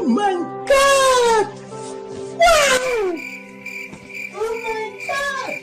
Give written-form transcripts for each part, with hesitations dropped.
my God! Wow! Oh my God!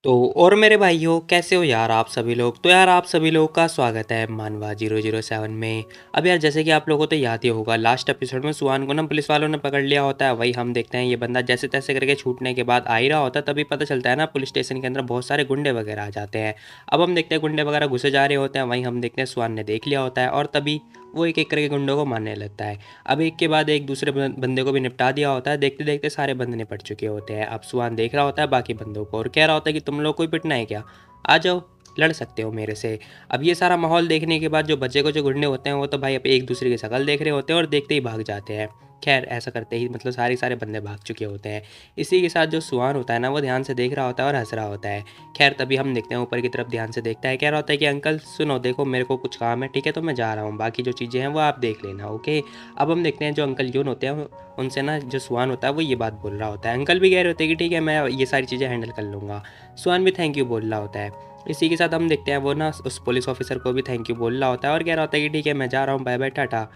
तो और मेरे भाइयों कैसे हो यार आप सभी लोग। तो यार आप सभी लोगों का स्वागत है मानवा 007 में। अब यार जैसे कि आप लोगों को तो याद ही होगा लास्ट एपिसोड में सुहान को ना पुलिस वालों ने पकड़ लिया होता है। वही हम देखते हैं ये बंदा जैसे तैसे करके छूटने के बाद आ ही रहा होता है। तभी पता चलता है ना पुलिस स्टेशन के अंदर बहुत सारे गुंडे वगैरह आ जाते हैं। अब हम देखते हैं गुंडे वगैरह घुसे जा रहे होते हैं। वहीं हम देखते हैं सुहान ने देख लिया होता है और तभी वो एक एक करके गुंडों को मारने लगता है। अब एक के बाद एक दूसरे बंदे को भी निपटा दिया होता है। देखते देखते सारे बंदे निपट चुके होते हैं। अब सुहान देख रहा होता है बाकी बंदों को और कह रहा होता है कि तुम लोग को ही पिटना है क्या, आ जाओ लड़ सकते हो मेरे से। अब ये सारा माहौल देखने के बाद जो बच्चे को जो गुंडे होते हैं वो तो भाई अब एक दूसरे की शक्ल देख रहे होते हैं और देखते ही भाग जाते हैं। खैर ऐसा करते ही मतलब सारे बंदे भाग चुके होते हैं। इसी के साथ जो सुहान होता है ना वो ध्यान से देख रहा होता है और हंस रहा होता है। खैर तभी हम देखते हैं ऊपर की तरफ ध्यान से देखता है, कह रहा होता है कि अंकल सुनो देखो मेरे को कुछ काम है, ठीक है तो मैं जा रहा हूँ, बाकी जो चीज़ें हैं वो आप देख लेना ओके। अब हम देखते हैं जो अंकल यून होते हैं उनसे ना जो सुहान होता है वो ये बात बोल रहा होता है। अंकल भी कह रहे होते हैं कि ठीक है मैं ये सारी चीज़ें हैंडल कर लूँगा। सुहान भी थैंक यू बोल रहा होता है। इसी के साथ हम देखते हैं वो ना उस पुलिस ऑफिसर को भी थैंक यू बोल रहा होता है और कह रहा होता है कि ठीक है मैं जा रहा हूँ, बाय बाय टाटा।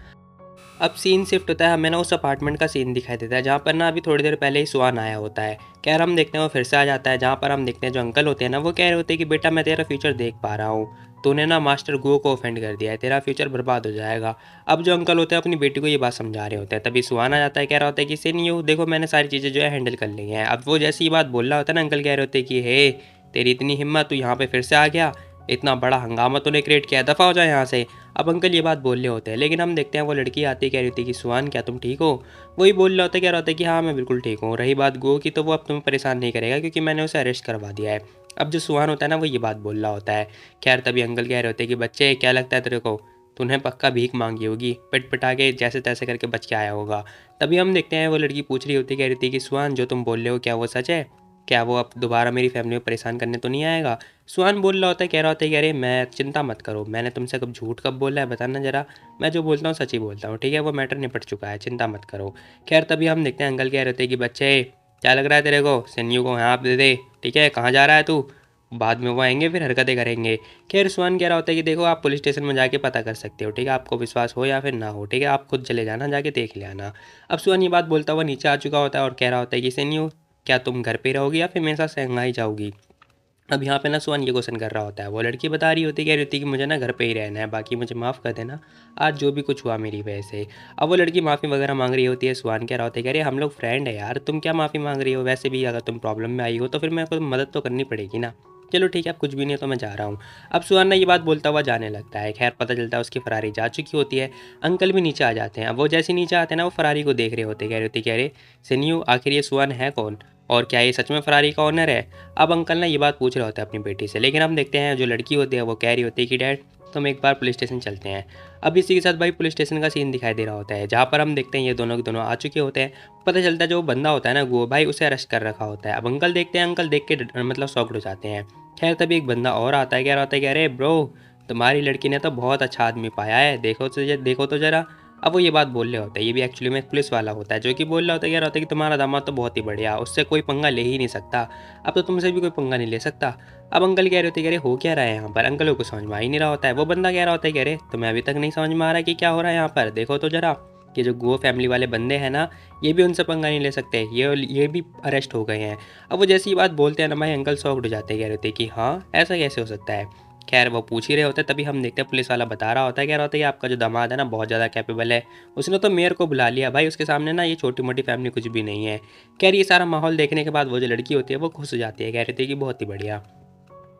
अब सीन शिफ्ट होता है, हमें ना उस अपार्टमेंट का सीन दिखाई देता है जहाँ पर ना अभी थोड़ी देर पहले ही सुहान आया होता है। खैर हम देखते हैं वो फिर से आ जाता है जहाँ पर हम देखते हैं जो अंकल होते हैं ना वो कह रहे होते हैं कि बेटा मैं तेरा फ्यूचर देख पा रहा हूँ, तूने ना मास्टर गो को ऑफेंड कर दिया है, तेरा फ्यूचर बर्बाद हो जाएगा। अब जो अंकल होते हैं अपनी बेटी को ये बात समझा रहे होते हैं। तभी सुहान आ जाता है, कह रहा होता है कि सीन यू देखो मैंने सारी चीज़ें जो है हैंडल कर ली हैं। अब वो जैसी ये बात बोल रहा होता है ना अंकल कह रहे होते हैं कि हे तेरी इतनी हिम्मत, तू यहाँ पे फिर से आ गया, इतना बड़ा हंगामा तूने क्रिएट किया, दफ़ा हो जाए यहाँ से। अब अंकल ये बात बोल रहे होते हैं लेकिन हम देखते हैं वो लड़की आती है, कह रही होती है कि सुहान क्या तुम ठीक हो। वही बोल रहा होता है, कह रहा होता है कि हाँ मैं बिल्कुल ठीक हूँ। रही बात गो की तो वो अब तुम्हें परेशान नहीं करेगा क्योंकि मैंने उसे अरेस्ट करवा दिया है। अब जो सुहान होता है ना वो ये बात बोल रहा होता है। खैर तभी अंकल कह रहे होते हैं कि बच्चे क्या लगता है तेरे को, तूने पक्का भीख मांगी होगी, पिट पिटा के जैसे तैसे करके बच के आया होगा। तभी हम देखते हैं वो लड़की पूछ रही होती है, कह रही थी कि सुहान जो तुम बोल रहे हो क्या वो सच है, क्या वो अब दोबारा मेरी फैमिली में परेशान करने तो नहीं आएगा। सुहान बोल रहा होता है, कह रहा होता है कि अरे मैं चिंता मत करो, मैंने तुमसे कब झूठ कब बोला है बताना ज़रा, मैं जो बोलता हूँ सच ही बोलता हूँ, ठीक है वो मैटर निपट चुका है, चिंता मत करो। खैर तभी हम देखते हैं अंकल कह रहे थे कि बच्चे क्या लग रहा है तेरे को, सन्यू को यहाँ दे दे, ठीक है कहाँ जा रहा है तू, बाद में वो आएंगे फिर हरकतें करेंगे। खैर सुहान कह रहा होता है कि देखो आप पुलिस स्टेशन में जाके पता कर सकते हो, ठीक है आपको विश्वास हो या फिर ना हो, ठीक है आप खुद चले जाना जाके देख ले आना। अब सुहान ये बात बोलता हुआ नीचे आ चुका होता है और कह रहा होता है कि सन्यू क्या तुम घर पे रहोगी या फिर मेरे साथ शंघाई जाओगी। अब यहाँ पे ना सुहान ये क्वेश्चन कर रहा होता है, वो लड़की बता रही होती है, कह रही होती है कि मुझे ना घर पे ही रहना है, बाकी मुझे माफ़ कर देना आज जो भी कुछ हुआ मेरी वजह से। अब वो लड़की माफ़ी वगैरह मांग रही होती है। सुहान कह रहा होता है कि अरे हम लोग फ्रेंड है यार, तुम क्या माफ़ी मांग रही हो, वैसे भी अगर तुम प्रॉब्लम में आई हो तो फिर मेरे को मदद तो करनी पड़ेगी ना। चलो ठीक है अब कुछ भी नहीं है तो मैं जा रहा हूँ। अब सुहान ना ये बात बोलता हुआ जाने लगता है। खैर पता चलता है उसकी फरारी जा चुकी होती है। अंकल भी नीचे आ जाते हैं। अब वो जैसे नीचे आते हैं ना वो फरारी को देख रहे होते, कह रहे होते कि अरे सन्यू आखिर ये सुहान है कौन, और क्या ये सच में फरारी का ओनर है। अब अंकल ना ये बात पूछ रहे होते हैं अपनी बेटी से, लेकिन हम देखते हैं जो लड़की होती है वो कह रही होती है कि डैड तुम एक बार पुलिस स्टेशन चलते हैं। अब इसी के साथ भाई पुलिस स्टेशन का सीन दिखाई दे रहा होता है जहाँ पर हम देखते हैं ये दोनों के दोनों आ चुके होते हैं। पता चलता है जो बंदा होता है ना वो भाई उसे अरेस्ट कर रखा होता है। अब अंकल देखते हैं, अंकल देख के मतलब शॉक्ड हो जाते हैं। खैर तभी एक बंदा और आता है, कह रहा होता है कि अरे ब्रो तुम्हारी लड़की ने तो बहुत अच्छा आदमी पाया है, देखो तो ज़रा। अब वो ये बात बोल रहे होते हैं, ये भी एक्चुअली में एक पुलिस वाला होता है जो कि बोल रहा होता है, कह रहा होता है कि तुम्हारा दामाद तो बहुत ही बढ़िया, उससे कोई पंगा ले ही नहीं सकता, अब तो तुमसे भी कोई पंगा नहीं ले सकता। अब अंकल कह रहे होते हैं कि अरे हो क्या रहा है यहाँ पर, अंकल को समझ में आ ही नहीं रहा होता है। वो बंदा कह रहा होता है कि अरे तुम्हें अभी तक नहीं समझ में आ रहा है कि क्या हो रहा है यहाँ पर, देखो तो ज़रा कि जो गो फैमिली वाले बंदे हैं ना ये भी उनसे पंगा नहीं ले सकते, ये भी अरेस्ट हो गए हैं। अब वो जैसी बात बोलते हैं ना भाई अंकल शॉक्ड हो जाते हैं, कह रहे होते हैं कि हाँ ऐसा कैसे हो सकता है। खैर वो पूछ ही रहे होते हैं तभी हम देखते हैं पुलिस वाला बता रहा होता है, कह रहा होता है कि आपका जो दामाद है ना बहुत ज़्यादा कैपेबल है, उसने तो मेयर को बुला लिया भाई, उसके सामने ना ये छोटी मोटी फैमिली कुछ भी नहीं है। खैर ये सारा माहौल देखने के बाद वो जो लड़की होती है वो खुश हो जाती है, कह रही थी कि बहुत ही बढ़िया।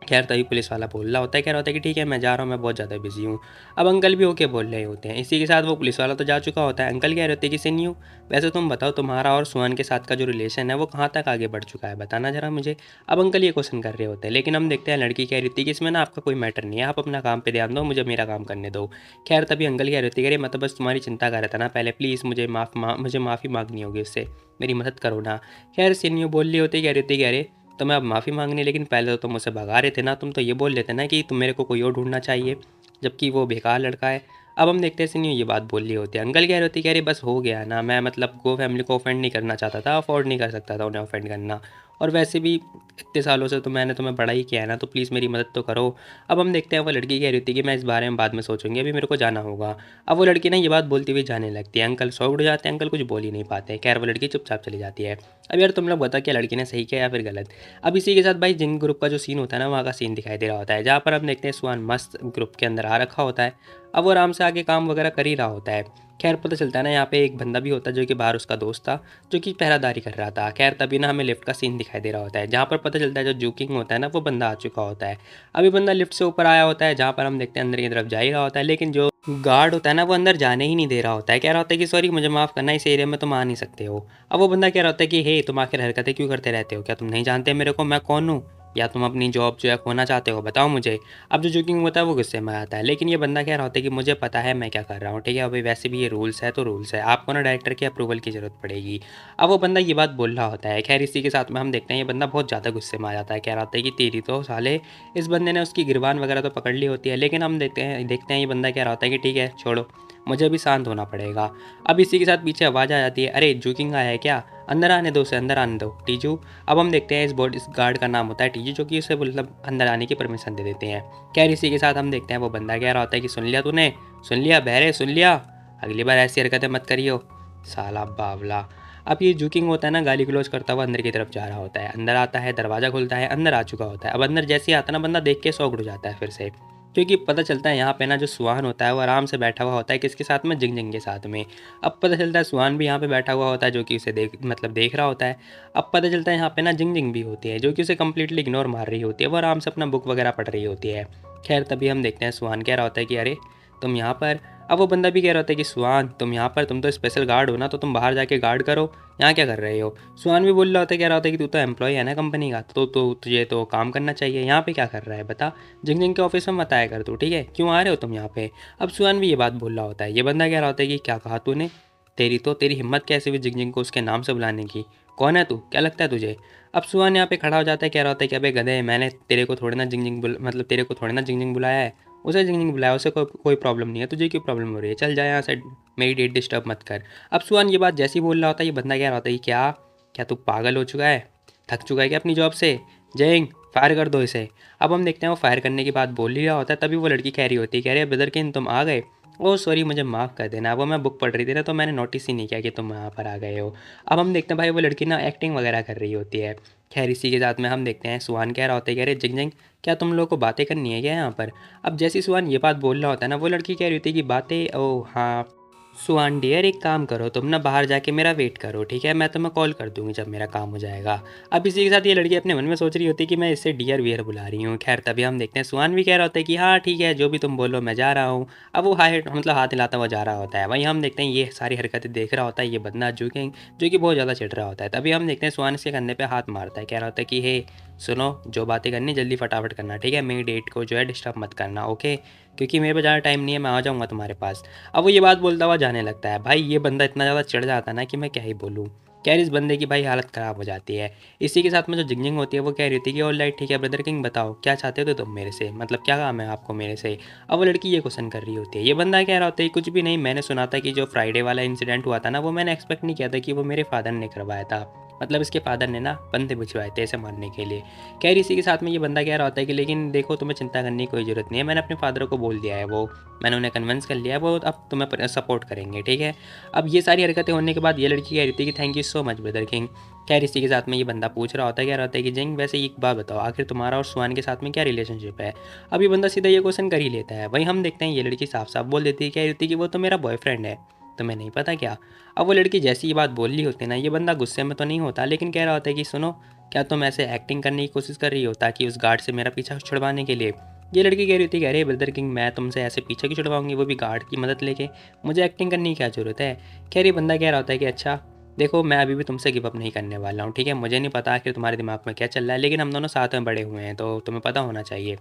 खैर तभी पुलिस वाला बोल रहा होता है, कह रहा होता है कि ठीक है मैं जा रहा हूँ, मैं बहुत ज़्यादा बिजी हूँ। अब अंकल भी ओके बोल रहे होते हैं। इसी के साथ वो पुलिस वाला तो जा चुका होता है। अंकल कह रहे होते हैं कि सिन्यू वैसे तुम बताओ तुम्हारा और सुहान के साथ का जो रिलेशन है वो कहाँ तक आगे बढ़ चुका है, बताना जरा मुझे। अब अंकल ये क्वेश्चन कर रहे होते हैं लेकिन हम देखते हैं लड़की कह रही थी कि इसमें ना आपका कोई मैटर नहीं है, आप अपना काम पे ध्यान दो, मुझे मेरा काम करने दो। खैर तभी अंकल कह रहे थे, अरे मैं तो बस तुम्हारी चिंता कर रहा था ना पहले, प्लीज़ मुझे माफ़ी मांगनी होगी उससे, मेरी मदद करो ना। खैर सिन्यू बोल रही होती, कह रही थी कि अरे तो मैं अब माफ़ी मांगनी, लेकिन पहले तो तुम मुझसे भगा रहे थे ना, तुम तो ये बोल रहे थे ना कि तुम मेरे को कोई और ढूंढना चाहिए, जबकि वो बेकार लड़का है। अब हम देखते हैं सिन्यू ये बात बोल रही होती है। अंकल कह रहे होती, कह रही बस हो गया ना, मैं मतलब गो फैमिली को ऑफेंड नहीं करना चाहता था, अफोर्ड नहीं कर सकता था उन्हें ऑफेंड करना, और वैसे भी इतने सालों से तो मैंने तुम्हें बड़ा ही किया है ना, तो प्लीज़ मेरी मदद तो करो। अब हम देखते हैं वो लड़की कह रही थी कि मैं इस बारे में बाद में सोचूंगी, अभी मेरे को जाना होगा। अब वो लड़की ना ये बात बोलती हुई जाने लगती है। अंकल शॉक उड़ जाते हैं, अंकल कुछ बोल ही नहीं पाते। खैर वो लड़की चुपचाप चली जाती है। अब यार तुम लोग बता क्या लड़की ने सही किया या फिर गलत। अब इसी के साथ भाई जिन ग्रुप का जो सीन होता है ना, वहाँ का सीन दिखाई दे रहा होता है, जहाँ पर हम देखते हैं सुहान मस्त ग्रुप के अंदर आ रखा होता है। अब वो आराम से आके काम वगैरह कर ही रहा होता है। खैर पता चलता है ना, यहाँ पे एक बंदा भी होता है जो कि बाहर उसका दोस्त था, जो कि पहरादारी कर रहा था। खैर तभी ना हमें लिफ्ट का सीन दिखाई दे रहा होता है, जहाँ पर पता चलता है जो जूकिंग होता है ना, वो बंदा आ चुका होता है। अभी बंदा लिफ्ट से ऊपर आया होता है, जहाँ पर हम देखते हैं अंदर की तरफ जा ही रहा होता है, लेकिन जो गार्ड होता है ना, वो अंदर जाने ही नहीं दे रहा होता है। कह रहा होता है कि सॉरी मुझे माफ़ करना, इस एरिया में तुम आ नहीं सकते हो। अब वो बंदा कह रहा होता है कि हे तुम आखिर हरकतें क्यों करते रहते हो, क्या तुम नहीं जानते मेरे को मैं कौन हूँ, या तुम अपनी जॉब जो है खोना चाहते हो, बताओ मुझे। अब जो जूकिंग होता है वो गुस्से में आता है, लेकिन ये बंदा कह रहा होता है कि मुझे पता है मैं क्या कर रहा हूँ, ठीक है। अभी वैसे भी ये रूल्स है तो रूल्स है, आपको ना डायरेक्टर की अप्रूवल की ज़रूरत पड़ेगी। अब वो बंदा ये बात बोल रहा होता है। खैर इसी के साथ में हम देखते हैं ये बंदा बहुत ज़्यादा गुस्से में आ जाता है। कह रहा होता है कि तेरी तो साले, इस बंदे ने उसकी गिरबान वगैरह तो पकड़ ली होती है, लेकिन हम देखते हैं ये बंदा कह रहा होता है कि ठीक है छोड़ो, मुझे भी शांत होना पड़ेगा। अब इसी के साथ पीछे आवाज़ आ जाती है, अरे जूकिंग आया है क्या, अंदर आने दो उसे, अंदर आने दो टीजू। अब हम देखते हैं इस गार्ड का नाम होता है टीजू, जो कि उसे मतलब अंदर आने की परमिशन दे देते हैं। खैर इसी के साथ हम देखते हैं वो बंदा कह रहा होता है कि सुन लिया तूने, सुन लिया बहरे, सुन लिया, अगली बार ऐसी हरकतें मत करियो साला बावला। अब ये जूकिंग होता है ना, गाली गलौज करता हुआ अंदर की तरफ जा रहा होता है। अंदर आता है, दरवाज़ा खुलता है, अंदर आ चुका होता है। अब अंदर जैसे ही आता है ना, बंदा देख के शॉक उड़ जाता है फिर से, क्योंकि पता चलता है यहाँ पे ना जो सुहान होता है वो आराम से बैठा हुआ होता है, किसके साथ में, जिंग के साथ में। अब पता चलता है सुहान भी यहाँ पे बैठा हुआ होता है, जो कि उसे देख रहा होता है। अब पता चलता है यहाँ पे ना जिंग भी होती है, जो कि उसे कम्प्लीटली इग्नोर मार रही होती है, वो आराम से अपना बुक वगैरह पढ़ रही होती है। खैर तभी हम देखते हैं सुहान कह रहा होता है कि अरे तुम यहाँ पर। अब वो बंदा भी कह रहा होता है कि सुहान तुम यहाँ पर, तुम तो स्पेशल गार्ड हो ना, तो तुम बाहर जाके गार्ड करो, यहाँ क्या कर रहे हो। सुहान भी बोल रहा होता है, कह रहा होता है कि तू तो एम्प्लॉय है ना कंपनी का, तो तुझे तो काम करना चाहिए, यहाँ पे क्या कर रहा है बता, जिंग के ऑफिस में मत आया कर तू, ठीक है, क्यों आ रहे हो तुम यहाँ पे। अब सुहान भी ये बात बोल रहा होता है। ये बंदा कह रहा होता है कि क्या कहा तूने, तेरी हिम्मत कैसे हुई जिंग को उसके नाम से बुलाने की, कौन है तू, क्या लगता है तुझे। अब सुहान यहाँ पे खड़ा हो जाता है, कह रहा होता है कि अबे गधे, मैंने तेरे को थोड़े ना मतलब तेरे को थोड़े ना जिंग बुलाया है, उसे जिंग बुलाया, उसे कोई प्रॉब्लम नहीं है, तुझे क्यों प्रॉब्लम हो रही है, चल जाए यहाँ से, मेरी डेट डिस्टर्ब मत कर। अब सुहान ये बात जैसे ही बोल रहा होता है, ये बंदा कह रहा होता है कि क्या क्या तू पागल हो चुका है, थक चुका है क्या अपनी जॉब से, जैंग फायर कर दो इसे। अब हम देखते हैं वो फायर करने की बात बोल ही रहा होता है, तभी वो लड़की कह रही होती है, कह रही है ब्रदर किन तुम आ गए, ओह सॉरी मुझे माफ़ कर देना, वो मैं बुक पढ़ रही थी ना, तो मैंने नोटिस ही नहीं किया कि तुम यहाँ पर आ गए हो। अब हम देखते हैं भाई वो लड़की ना एक्टिंग वगैरह कर रही होती है। खैर इसी के साथ में हम देखते हैं सुहान कह रहा होता है, कह रहे जिंग जिंग क्या तुम लोगों को बातें करनी है क्या यहाँ पर। अब जैसे ही सुहान ये बात बोल रहा होता है ना, वो लड़की कह रही होती है कि बातें, ओह हाँ सुहान डियर एक काम करो, तुम ना बाहर जाके मेरा वेट करो, ठीक है, मैं तुम्हें कॉल कर दूंगी जब मेरा काम हो जाएगा। अब इसी के साथ ये लड़की अपने मन में सोच रही होती है कि मैं इससे डियर वियर बुला रही हूँ। खैर तभी हम देखते हैं सुहान भी कह रहा होता है कि हाँ ठीक है जो भी तुम बोलो मैं जा रहा हूँ। अब वो हाथ हिलाता हुआ जा रहा होता है। वहीं हम देखते हैं ये सारी हरकतें देख रहा होता है ये बंदा जो कि बहुत ज़्यादा चिढ़ रहा होता है। तभी हम देखते हैं सुहान इसके कंधे पर हाथ मारता है, कह रहा होता है कि हे सुनो, जो बातें करनी जल्दी फटाफट करना, ठीक है, मेरी डेट को जो है डिस्टर्ब मत करना, ओके, क्योंकि मेरे पास ज़्यादा टाइम नहीं है, मैं आ जाऊँगा तुम्हारे पास। अब वो ये बात बोलता हुआ जाने लगता है। भाई ये बंदा इतना ज़्यादा चिढ़ जाता है ना कि मैं क्या ही बोलूँ। खैर इस बंदे की भाई हालत ख़राब हो जाती है। इसी के साथ में जो जिंग होती है वो कह रही थी कि ऑलराइट ठीक है ब्रदर किंग बताओ क्या चाहते हो तुम मेरे से, मतलब क्या काम है आपको मेरे से। अब वो लड़की ये क्वेश्चन कर रही होती है। ये बंदा कह रहा होता है कुछ भी नहीं, मैंने सुना था कि जो फ्राइडे वाला इंसिडेंट हुआ था ना, वो मैंने एक्सपेक्ट नहीं किया था कि वो मेरे फादर ने करवाया था, मतलब इसके फादर ने ना बंदे भिजवाए थे इसे मारने के लिए। खैर इसी के साथ में ये बंदा कह रहा होता है कि लेकिन देखो तुम्हें चिंता करने की कोई ज़रूरत नहीं है, मैंने अपने फादर को बोल दिया है, वो मैंने उन्हें कन्विंस कर लिया है, वो अब तुम्हें सपोर्ट करेंगे, ठीक है। अब ये सारी हरकतें होने के बाद ये लड़की कह रही थी कि thank you so much brother king. खैर इसी के साथ में ये बंदा पूछ रहा होता है, कह रहा होता है कि जिंग वैसे एक बात बताओ, आखिर तुम्हारा और सुहान के साथ में क्या रिलेशनशिप है। अब ये बंदा सीधा ये क्वेश्चन कर ही लेता है। वहीं हम देखते हैं ये लड़की साफ साफ बोल देती है, कह रही थी कि वो तो मेरा बॉयफ्रेंड है, तुम्हें नहीं पता क्या। अब वो लड़की जैसी ये बात बोल रही होती है ना, ये बंदा गुस्से में तो नहीं होता, लेकिन कह रहा होता है कि सुनो, क्या तुम ऐसे एक्टिंग करने की कोशिश कर रही हो ताकि उस गार्ड से मेरा पीछा छुड़वाने के लिए। ये लड़की कह रही थी कि अरे ब्रदर किंग मैं तुमसे ऐसे पीछे क्यों छुड़वाऊंगी, वो भी गार्ड की मदद लेके, मुझे एक्टिंग करने की क्या ज़रूरत है। खैर ये बंदा कह रहा होता है कि अच्छा देखो मैं अभी भी तुमसे गिव अप नहीं करने वाला हूँ, ठीक है, मुझे नहीं पता कि तुम्हारे दिमाग में क्या चल रहा है, लेकिन हम दोनों साथ में बड़े हुए हैं तो तुम्हें पता होना चाहिए।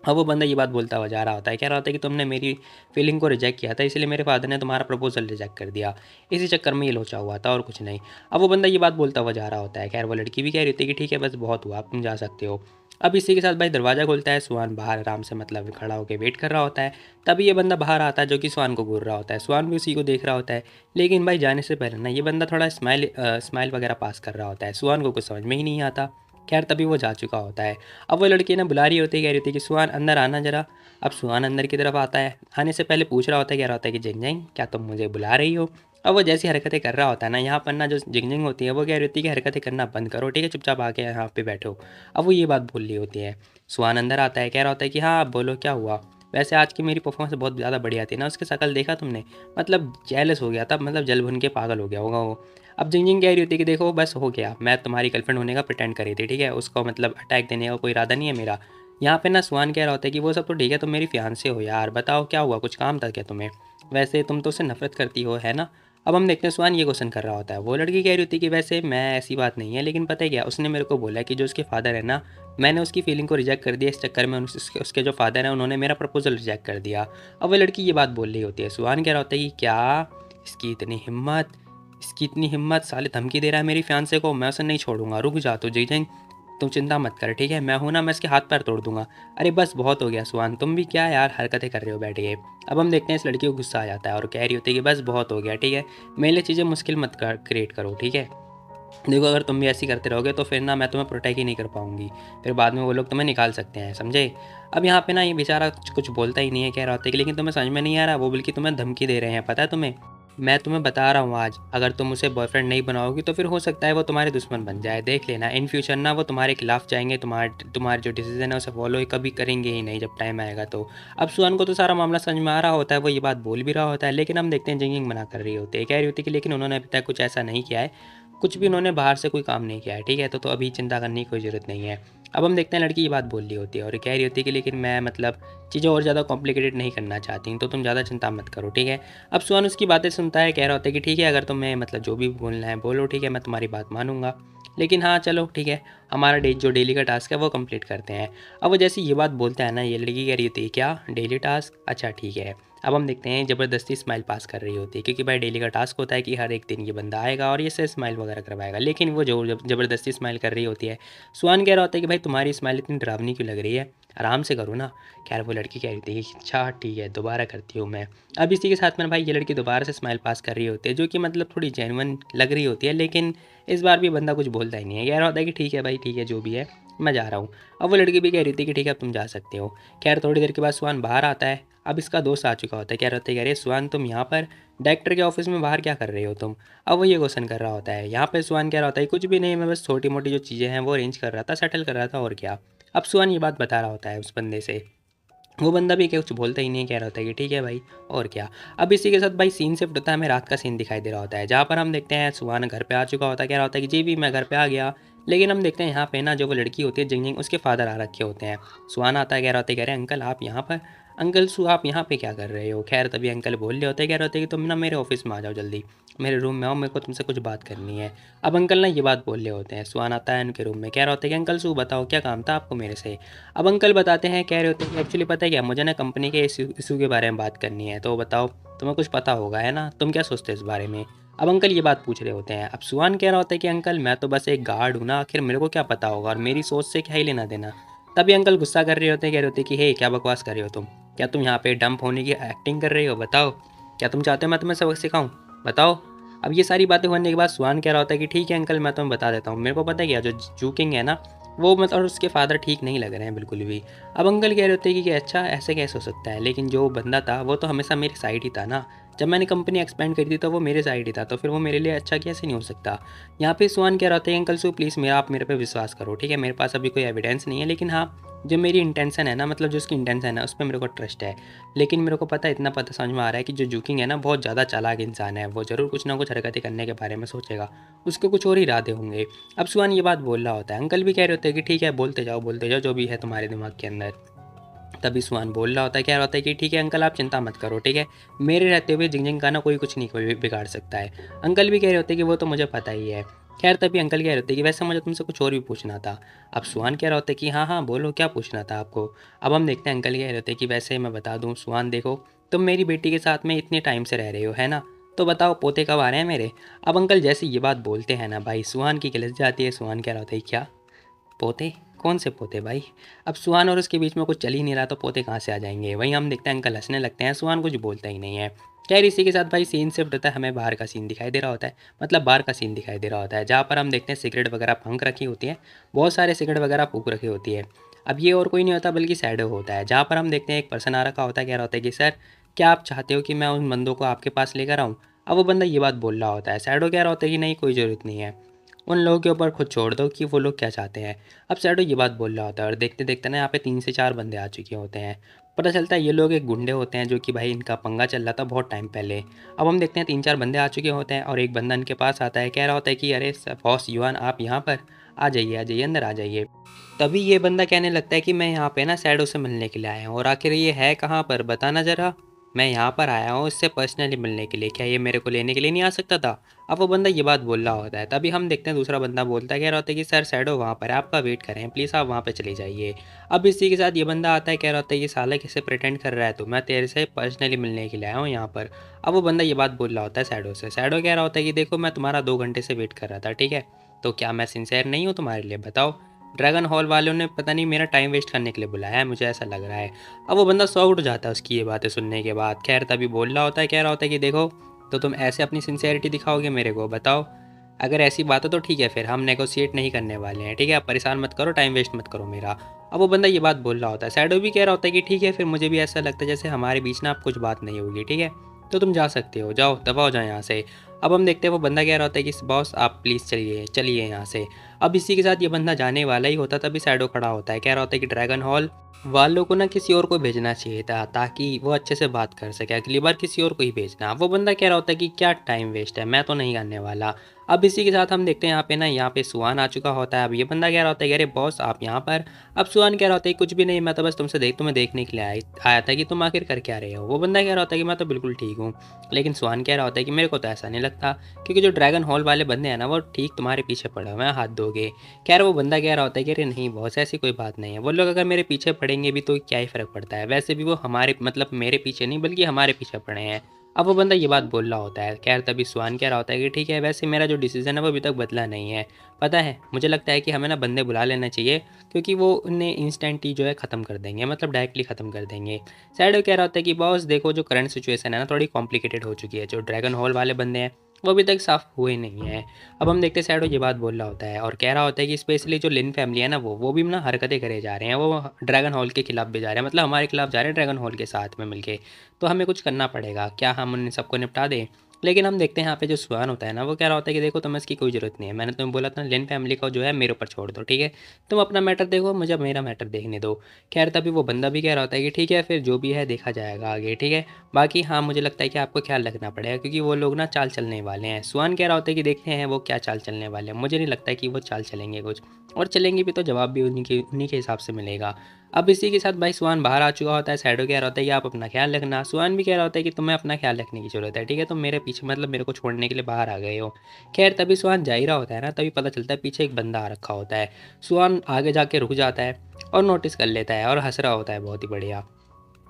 अब वो बंदा ये बात बोलता हुआ जा रहा होता है, कह रहा होता है कि तुमने मेरी फीलिंग को रिजेक्ट किया था, इसलिए मेरे फादर ने तुम्हारा प्रपोजल रिजेक्ट कर दिया, इसी चक्कर में ये लोचा हुआ था और कुछ नहीं। अब वो बंदा ये बात बोलता हुआ जा रहा होता है। खैर वो लड़की भी कह रही होती है कि ठीक है बस बहुत हुआ, अब तुम जा सकते हो। अब इसी के साथ भाई दरवाज़ा खुलता है, सुहान बाहर आराम से मतलब खड़ा होकर वेट कर रहा होता है। तभी ये बंदा बाहर आता है जो कि सुहान को घूर रहा होता है। सुहान भी उसी को देख रहा होता है, लेकिन भाई जाने से पहले ना ये बंदा थोड़ा स्माइल वगैरह पास कर रहा होता है। सुहान को कुछ समझ में ही नहीं आता। खैर तभी वो जा चुका होता है। अब वो लड़की ना बुला रही होती है, कह रही होती है कि सुहान अंदर आना ज़रा। अब सुहान अंदर की तरफ आता है, आने से पहले पूछ रहा होता है, कह रहा होता है कि जिंग क्या तुम मुझे बुला रही हो। अब वो जैसी हरकतें कर रहा होता है ना, यहाँ पर ना जो जिंग होती है वो कह रही होती है कि हरकतें करना बंद करो, ठीक है, चुपचाप आके यहाँ पे बैठो। अब वो ये बात बोल रही होती है। सुहान अंदर आता है, कह रहा होता है कि हाँ आप बोलो क्या हुआ। वैसे आज की मेरी परफॉर्मेंस बहुत ज़्यादा बढ़िया थी ना, उसकी शक्ल देखा तुमने, मतलब जेलस हो गया था, मतलब जल भुन के पागल हो गया होगा वो। अब जिंग कह रही होती है कि देखो बस हो गया, मैं तुम्हारी गर्लफ्रेंड होने का प्रिटेंड करी थी, ठीक है, उसको मतलब अटैक देने का कोई इरादा नहीं है मेरा। यहाँ पे ना सुहान कह रहा होता है कि वो सब तो ठीक है, तुम मेरी फियांसे हो यार, बताओ क्या हुआ, कुछ काम था क्या तुम्हें, वैसे तुम तो उससे नफरत करती हो है ना। अब हम देखते हैं सुहान ये क्वेश्चन कर रहा होता है। वो लड़की कह रही होती है कि वैसे मैं ऐसी बात नहीं है, लेकिन पता है क्या, उसने मेरे को बोला कि जो उसके फादर है ना, मैंने उसकी फीलिंग को रिजेक्ट कर दिया, इस चक्कर में उसके जो फादर हैं उन्होंने मेरा प्रपोजल रिजेक्ट कर दिया। अब वो लड़की ये बात बोल रही होती है। सुहान कह रहा होता है कि क्या इसकी इतनी हिम्मत, इसकी इतनी हिम्मत, साले धमकी दे रहा है मेरी फियांसे को, मैं उसे नहीं छोड़ूंगा, रुक जा तू जिंग, तुम चिंता मत कर, ठीक है, मैं हूं ना, मैं इसके हाथ पैर तोड़ दूंगा। अरे बस बहुत हो गया सुहान, तुम भी क्या यार हरकतें कर रहे हो बैठ के। अब हम देखते हैं इस लड़की को गुस्सा आ जाता है और कह रही होती है कि बस बहुत हो गया, ठीक है, मेरे लिए चीज़ें मुश्किल मत क्रिएट करो, ठीक है, देखो अगर तुम भी ऐसी करते रहोगे तो फिर ना मैं तुम्हें प्रोटेक्ट ही नहीं कर पाऊंगी, फिर बाद में वो लोग तुम्हें निकाल सकते हैं, समझे। अब यहाँ पे ना ये बेचारा कुछ बोलता ही नहीं है, कह रहा होता है कि लेकिन तुम्हें समझ में नहीं आ रहा, वो बल्कि तुम्हें धमकी दे रहे हैं, पता है तुम्हें, मैं तुम्हें बता रहा हूँ आज, अगर तुम उसे बॉयफ्रेंड नहीं बनाओगी तो फिर हो सकता है वो तुम्हारे दुश्मन बन जाए, देख लेना इन फ्यूचर ना वो तुम्हारे खिलाफ जाएंगे, तुम्हारे जो डिसीजन है उसे फॉलो कभी करेंगे ही नहीं जब टाइम आएगा तो। अब सुहान को तो सारा मामला समझ में आ रहा होता है, वो ये बात बोल भी रहा होता है, लेकिन हम देखते हैं जिंगिंग मना कर रही होती है, कह रही होती है कि लेकिन उन्होंने अभी तक कुछ ऐसा नहीं किया है, कुछ भी उन्होंने बाहर से कोई काम नहीं किया है, ठीक है, तो अभी चिंता करने की कोई ज़रूरत नहीं है। अब हम देखते हैं लड़की ये बात बोल रही होती है और कह रही होती है कि लेकिन मैं मतलब चीज़ें और ज़्यादा कॉम्प्लिकेटेड नहीं करना चाहती हूँ, तो तुम ज़्यादा चिंता मत करो, ठीक है। अब सुहान उसकी बातें सुनता है, कह रहा होता है कि ठीक है, अगर तुम्हें मतलब जो भी बोलना है बोलो, ठीक है, मैं तुम्हारी बात मानूंगा, लेकिन हाँ चलो ठीक है, हमारा जो डेली का टास्क है वो कंप्लीट करते हैं। अब वो जैसे ये बात बोलता है ना, ये लड़की कह रही होती है क्या डेली टास्क, अच्छा ठीक है। अब हम देखते हैं ज़बरदस्ती स्माइल पास कर रही होती है, क्योंकि भाई डेली का टास्क होता है कि हर एक दिन ये बंदा आएगा और ये से स्माइल वगैरह करवाएगा, लेकिन वो जो ज़बरदस्ती स्माइल कर रही होती है। सुहान कह रहा होता है कि भाई तुम्हारी स्माइल इतनी डरावनी क्यों लग रही है, आराम से करो ना। खैर वो लड़की कह रही थी कि अच्छा ठीक है दोबारा करती हूँ मैं। अब इसी के साथ में भाई ये लड़की दोबारा से स्माइल पास कर रही होती है, जो कि मतलब थोड़ी जेन्युइन लग रही होती है, लेकिन इस बार भी बंदा कुछ बोलता ही नहीं है, कह रहा होता है कि ठीक है भाई ठीक है जो भी है मैं जा रहा हूँ। अब वो लड़की भी कह रही थी कि ठीक है अब तुम जा सकते हो। खैर थोड़ी देर के बाद सुहान बाहर आता है। अब इसका दोस्त आ चुका होता है, कह रहा होता है, कह रहे सुहान तुम यहाँ पर डायरेक्टर के ऑफिस में बाहर क्या कर रहे हो तुम। अब वो ये क्वेश्चन कर रहा होता है। यहाँ पे सुहान कह रहा होता है कुछ भी नहीं, मैं बस छोटी मोटी जो चीज़ें हैं वो अरेंज कर रहा था, सेटल कर रहा था, और क्या। अब सुहान ये बात बता रहा होता है उस बंदे से, वो बंदा भी क्या कुछ बोलता ही नहीं, कह रहा होता है कि ठीक है भाई और क्या। अब इसी के साथ भाई सीन शिफ्ट होता है, हमें रात का सीन दिखाई दे रहा होता है, जहाँ पर हम देखते हैं सुहान घर पे आ चुका होता है, कह रहा होता है कि जी भी मैं घर पे आ गया। लेकिन हम देखते हैं यहाँ पे ना जो वो लड़की होती है जिंग, उसके फादर आ रखे होते हैं। सुहान आता है, कह रहा होता है, कह रहे अंकल आप यहाँ पर, अंकल आप यहाँ पे क्या कर रहे हो। खैर तभी अंकल बोल रहे होते हैं, कह रहे होते हैं कि तुम ना मेरे ऑफिस में आ जाओ जल्दी, मेरे रूम में आओ, मेरे को तुमसे कुछ बात करनी है। अब अंकल ना ये बात बोल रहे होते हैं। सुहान आता है उनके रूम में, कह रहा होता है कि अंकल बताओ क्या काम था आपको मेरे से। अब अंकल बताते हैं, कह रहे होते हैं कि एक्चुअली पता है क्या, मुझे ना कंपनी के इशू के बारे में बात करनी है, तो बताओ तुम्हें कुछ पता होगा है ना, तुम क्या सोचते हो इस बारे में। अब अंकल ये बात पूछ रहे होते हैं। अब सुहान कह रहा होता है कि अंकल मैं तो बस एक गार्ड हूँ ना, आखिर मेरे को क्या पता होगा और मेरी सोच से क्या ही लेना देना। तभी अंकल गुस्सा कर रहे होते हैं, कह रहे होते हैं कि हे क्या बकवास कर रहे हो तुम, क्या तुम यहाँ पे डंप होने की एक्टिंग कर रहे हो, बताओ क्या तुम चाहते हो मैं तुम्हें सबक सिखाऊं, बताओ। अब ये सारी बातें होने के बाद सुहान कह रहा होता है कि ठीक है अंकल मैं तुम्हें बता देता हूँ, मेरे को पता है क्या जो जूकिंग है ना वो मतलब उसके फादर ठीक नहीं लग रहे हैं बिल्कुल भी। अब अंकल कह रहे होते हैं कि अच्छा ऐसे कैसे हो सकता है, लेकिन जो बंदा था वो तो हमेशा मेरी साइड ही था ना, जब मैंने कंपनी एक्सपेंड करी थी तो वो मेरे साइड ही था, तो फिर वो मेरे लिए अच्छा कैसे नहीं हो सकता। यहाँ पे सुहान कह रहा होता है अंकल प्लीज़ आप मेरे पे विश्वास करो, ठीक है, मेरे पास अभी कोई एविडेंस नहीं है, लेकिन हाँ जो मेरी इंटेंशन है ना, मतलब जो उसकी इंटेंशन है उस पर मेरे को ट्रस्ट है। लेकिन मेरे को पता इतना पता समझ में आ रहा है कि जो जूकिंग है ना बहुत ज़्यादा चालाक इंसान है, वो ज़रूर कुछ ना कुछ हरकतें करने के बारे में सोचेगा, उसके कुछ और ही इरादे होंगे। अब सुहान ये बात बोल रहा होता है, अंकल भी कह रहे होते हैं कि ठीक है बोलते जाओ जो भी है तुम्हारे दिमाग के अंदर। तभी सुहान बोल रहा होता है, क्या होता है कि ठीक है अंकल आप चिंता मत करो, ठीक है, मेरे रहते हुए जिंग का ना कोई कुछ नहीं कोई बिगाड़ सकता है। अंकल भी कह रहे होते हैं कि वो तो मुझे पता ही है। खैर तभी अंकल कह रहे थे कि वैसे मुझे तुमसे कुछ और भी पूछना था। अब सुहान कह रहा होता है कि हाँ हाँ बोलो, क्या पूछना था आपको। अब हम देखते हैं अंकल कह रहे थे कि वैसे मैं बता दूँ सुहान, देखो तुम मेरी बेटी के साथ में इतने टाइम से रह रहे हो, है ना, तो बताओ पोते कब आ रहे हैं मेरे। अब अंकल जैसे ये बात बोलते हैं ना भाई, सुहान की गिलस जाती है। सुहान कह रहा होता है क्या पोते, कौन से पोते भाई। अब सुहान और उसके बीच में कुछ चल ही नहीं रहा, तो पोते कहाँ से आ जाएंगे। वहीं हम देखते हैं अंकल हंसने लगते हैं, सुहान कुछ बोलता ही नहीं है। खैर इसी के साथ भाई सीन शिफ्ट होता है, हमें बाहर का सीन दिखाई दे रहा होता है, मतलब बाहर का सीन दिखाई दे रहा होता है, जहाँ पर हम देखते हैं सिगरेट वगैरह फंक रखी होती है, बहुत सारे सिगरेट वगैरह फूक रखी होती है। अब ये और कोई नहीं होता बल्कि शैडो होता है, जहाँ पर हम देखते हैं एक पर्सन आ रखा होता है, कह रहा होता है कि सर क्या आप चाहते हो कि मैं उन बंदों को आपके पास लेकर आऊँ। अब वो बंदा ये बात बोल रहा होता है, शैडो कह रहा होता है कि नहीं कोई ज़रूरत नहीं है, उन लोगों के ऊपर खुद छोड़ दो कि वो लोग क्या चाहते हैं। अब शैडो ये बात बोल रहा होता है और देखते देखते ना यहाँ पे 3 से 4 बंदे आ चुके होते हैं। पता चलता है ये लोग एक गुंडे होते हैं, जो कि भाई इनका पंगा चल रहा था बहुत टाइम पहले। अब हम देखते हैं 3-4 बंदे आ चुके होते हैं और एक बंदा इनके पास आता है, कह रहा होता है कि अरे बॉस युवान आप यहाँ पर आ जाइए अंदर आ जाइए। तभी ये बंदा कहने लगता है कि मैं यहाँ पे ना शैडो से मिलने के लिए आया हूँ, और आखिर ये है कहाँ पर बताना ज़रा। मैं यहाँ पर आया हूँ इससे पर्सनली मिलने के लिए, क्या ये मेरे को लेने के लिए नहीं आ सकता था। अब वो बंदा ये बात बोल रहा होता है, तभी हम देखते हैं दूसरा बंदा बोलता है, कह रहा होता है कि सर शैडो वहाँ पर है, आपका वेट करें प्लीज़, आप वहाँ पर चले जाइए। अब इसी के साथ ये बंदा आता है, कह रहा होता है ये साला कैसे प्रिटेंड कर रहा है, तो मैं तेरे से पर्सनली मिलने के लिए आया हूँ यहाँ पर। अब वो बंदा ये बात बोल रहा होता है शैडो से, शैडो कह रहा होता है कि देखो मैं तुम्हारा 2 घंटे से वेट कर रहा था, ठीक है, तो क्या मैं सिंसेयर नहीं हूँ तुम्हारे लिए, बताओ। ड्रैगन हॉल वालों ने पता नहीं मेरा टाइम वेस्ट करने के लिए बुलाया है, मुझे ऐसा लग रहा है। अब वो बंदा शॉक्ड हो जाता है उसकी ये बातें सुनने के बाद। खैर तभी बोल रहा होता है, कह रहा होता है कि देखो तो तुम ऐसे अपनी सिंसियरिटी दिखाओगे मेरे को, बताओ। अगर ऐसी बात है तो ठीक है, फिर हम नेगोशिएट नहीं करने वाले हैं, ठीक है, आप परेशान मत करो, टाइम वेस्ट मत करो मेरा। अब वो बंदा ये बात बोल रहा होता है, शैडो भी कह रहा होता है कि ठीक है, फिर मुझे भी ऐसा लगता है जैसे हमारे बीच ना अब कुछ बात नहीं होगी, ठीक है, तो तुम जा सकते हो, जाओ दबाओ जाओ यहाँ से। अब हम देखते हैं वो बंदा कह रहा होता है कि बॉस आप प्लीज़ चलिए चलिए यहाँ से। अब इसी के साथ ये बंदा जाने वाला ही होता, तभी शैडो खड़ा होता है, कह रहा होता है कि ड्रैगन हॉल वालों को ना किसी और को भेजना चाहिए था, ताकि वो अच्छे से बात कर सके, अगली बार किसी और को ही भेजना। वो बंदा कह रहा होता है कि क्या टाइम वेस्ट है, मैं तो नहीं करने वाला। अब इसी के साथ हम देखते हैं यहाँ पे सुहान आ चुका होता है। अब ये बंदा कह रहा होता है कि अरे बॉस आप यहाँ पर। अब सुहान कह रहा होता है कुछ भी नहीं, मैं तो बस तुम्हें देखने के लिए आया था कि तुम आखिर कर क्या रहे हो। वो बंदा कह रहा होता है कि मैं तो बिल्कुल ठीक हूँ। लेकिन सुहान कह रहा होता है कि मेरे को तो ऐसा नहीं लगता, क्योंकि जो ड्रैगन हॉल वाले बंदे हैं ना वो ठीक तुम्हारे पीछे पड़े हुए हैं, हाथ धोगे। खैर वो बंदा कह रहा होता है कि अरे नहीं बॉस ऐसी कोई बात नहीं है, वो लोग अगर मेरे पीछे पड़ेंगे भी तो क्या ही फ़र्क पड़ता है, वैसे भी वो हमारे मतलब मेरे पीछे नहीं बल्कि हमारे पीछे पड़े हैं। अब वो बंदा ये बात बोल रहा होता है। खैर तभी सुहान कह रहा होता है कि ठीक है, वैसे मेरा जो डिसीज़न है वो अभी तक बदला नहीं है, पता है मुझे लगता है कि हमें ना बंदे बुला लेना चाहिए, क्योंकि वो उन्हें इंस्टेंट ही जो है ख़त्म कर देंगे, मतलब डायरेक्टली ख़त्म कर देंगे। शैडो कह रहा होता है कि बॉस देखो जो करंट सिचुएशन है ना थोड़ी कॉम्प्लिकेटेड हो चुकी है, जो ड्रैगन हॉल वाले बंदे हैं वो अभी तक साफ हुए नहीं है। अब हम देखते हैं शैडो ये बात बोल रहा होता है और कह रहा होता है कि स्पेशली जो लिन फैमिली है ना वो भी ना हरकतें करे जा रहे हैं, वो ड्रैगन हॉल के खिलाफ भी जा रहे हैं, मतलब हमारे खिलाफ जा रहे हैं ड्रैगन हॉल के साथ में मिलके। तो हमें कुछ करना पड़ेगा, क्या हम उन सबको निपटा दें। लेकिन हम देखते हैं यहाँ पे जो सुहान होता है ना वो कह रहा होता है कि देखो तुम्हें इसकी कोई ज़रूरत नहीं है, मैंने तुम्हें बोला था लिन फैमिली को जो है मेरे ऊपर छोड़ दो, ठीक है, तुम अपना मैटर देखो, मुझे मेरा मैटर देखने दो। खैर तभी वो बंदा भी कह रहा होता है कि ठीक है फिर जो भी है देखा जाएगा आगे, ठीक है, बाकी हाँ मुझे लगता है कि आपको ख्याल रखना पड़ेगा, क्योंकि वो लोग ना चाल चलने वाले हैं। सुहान कह रहा होता है कि देखते हैं वो क्या चाल चलने वाले हैं, मुझे नहीं लगता है कि वो चाल चलेंगे कुछ, और चलेंगे भी तो जवाब भी उन्हीं के हिसाब से मिलेगा। अब इसी के साथ भाई सुहान बाहर आ चुका होता है। शैडो कह रहा होता है कि आप अपना ख्याल रखना। सुहान भी कह रहा होता है कि तुम्हें अपना ख्याल रखने की ज़रूरत है, ठीक है, तुम मेरे पीछे मतलब मेरे को छोड़ने के लिए बाहर आ गए हो। खैर तभी सुहान जा ही रहा होता है ना, तभी पता चलता है पीछे एक बंदा आ रखा होता है। सुहान आगे जाके रुक जाता है और नोटिस कर लेता है और हंस रहा होता है बहुत ही बढ़िया।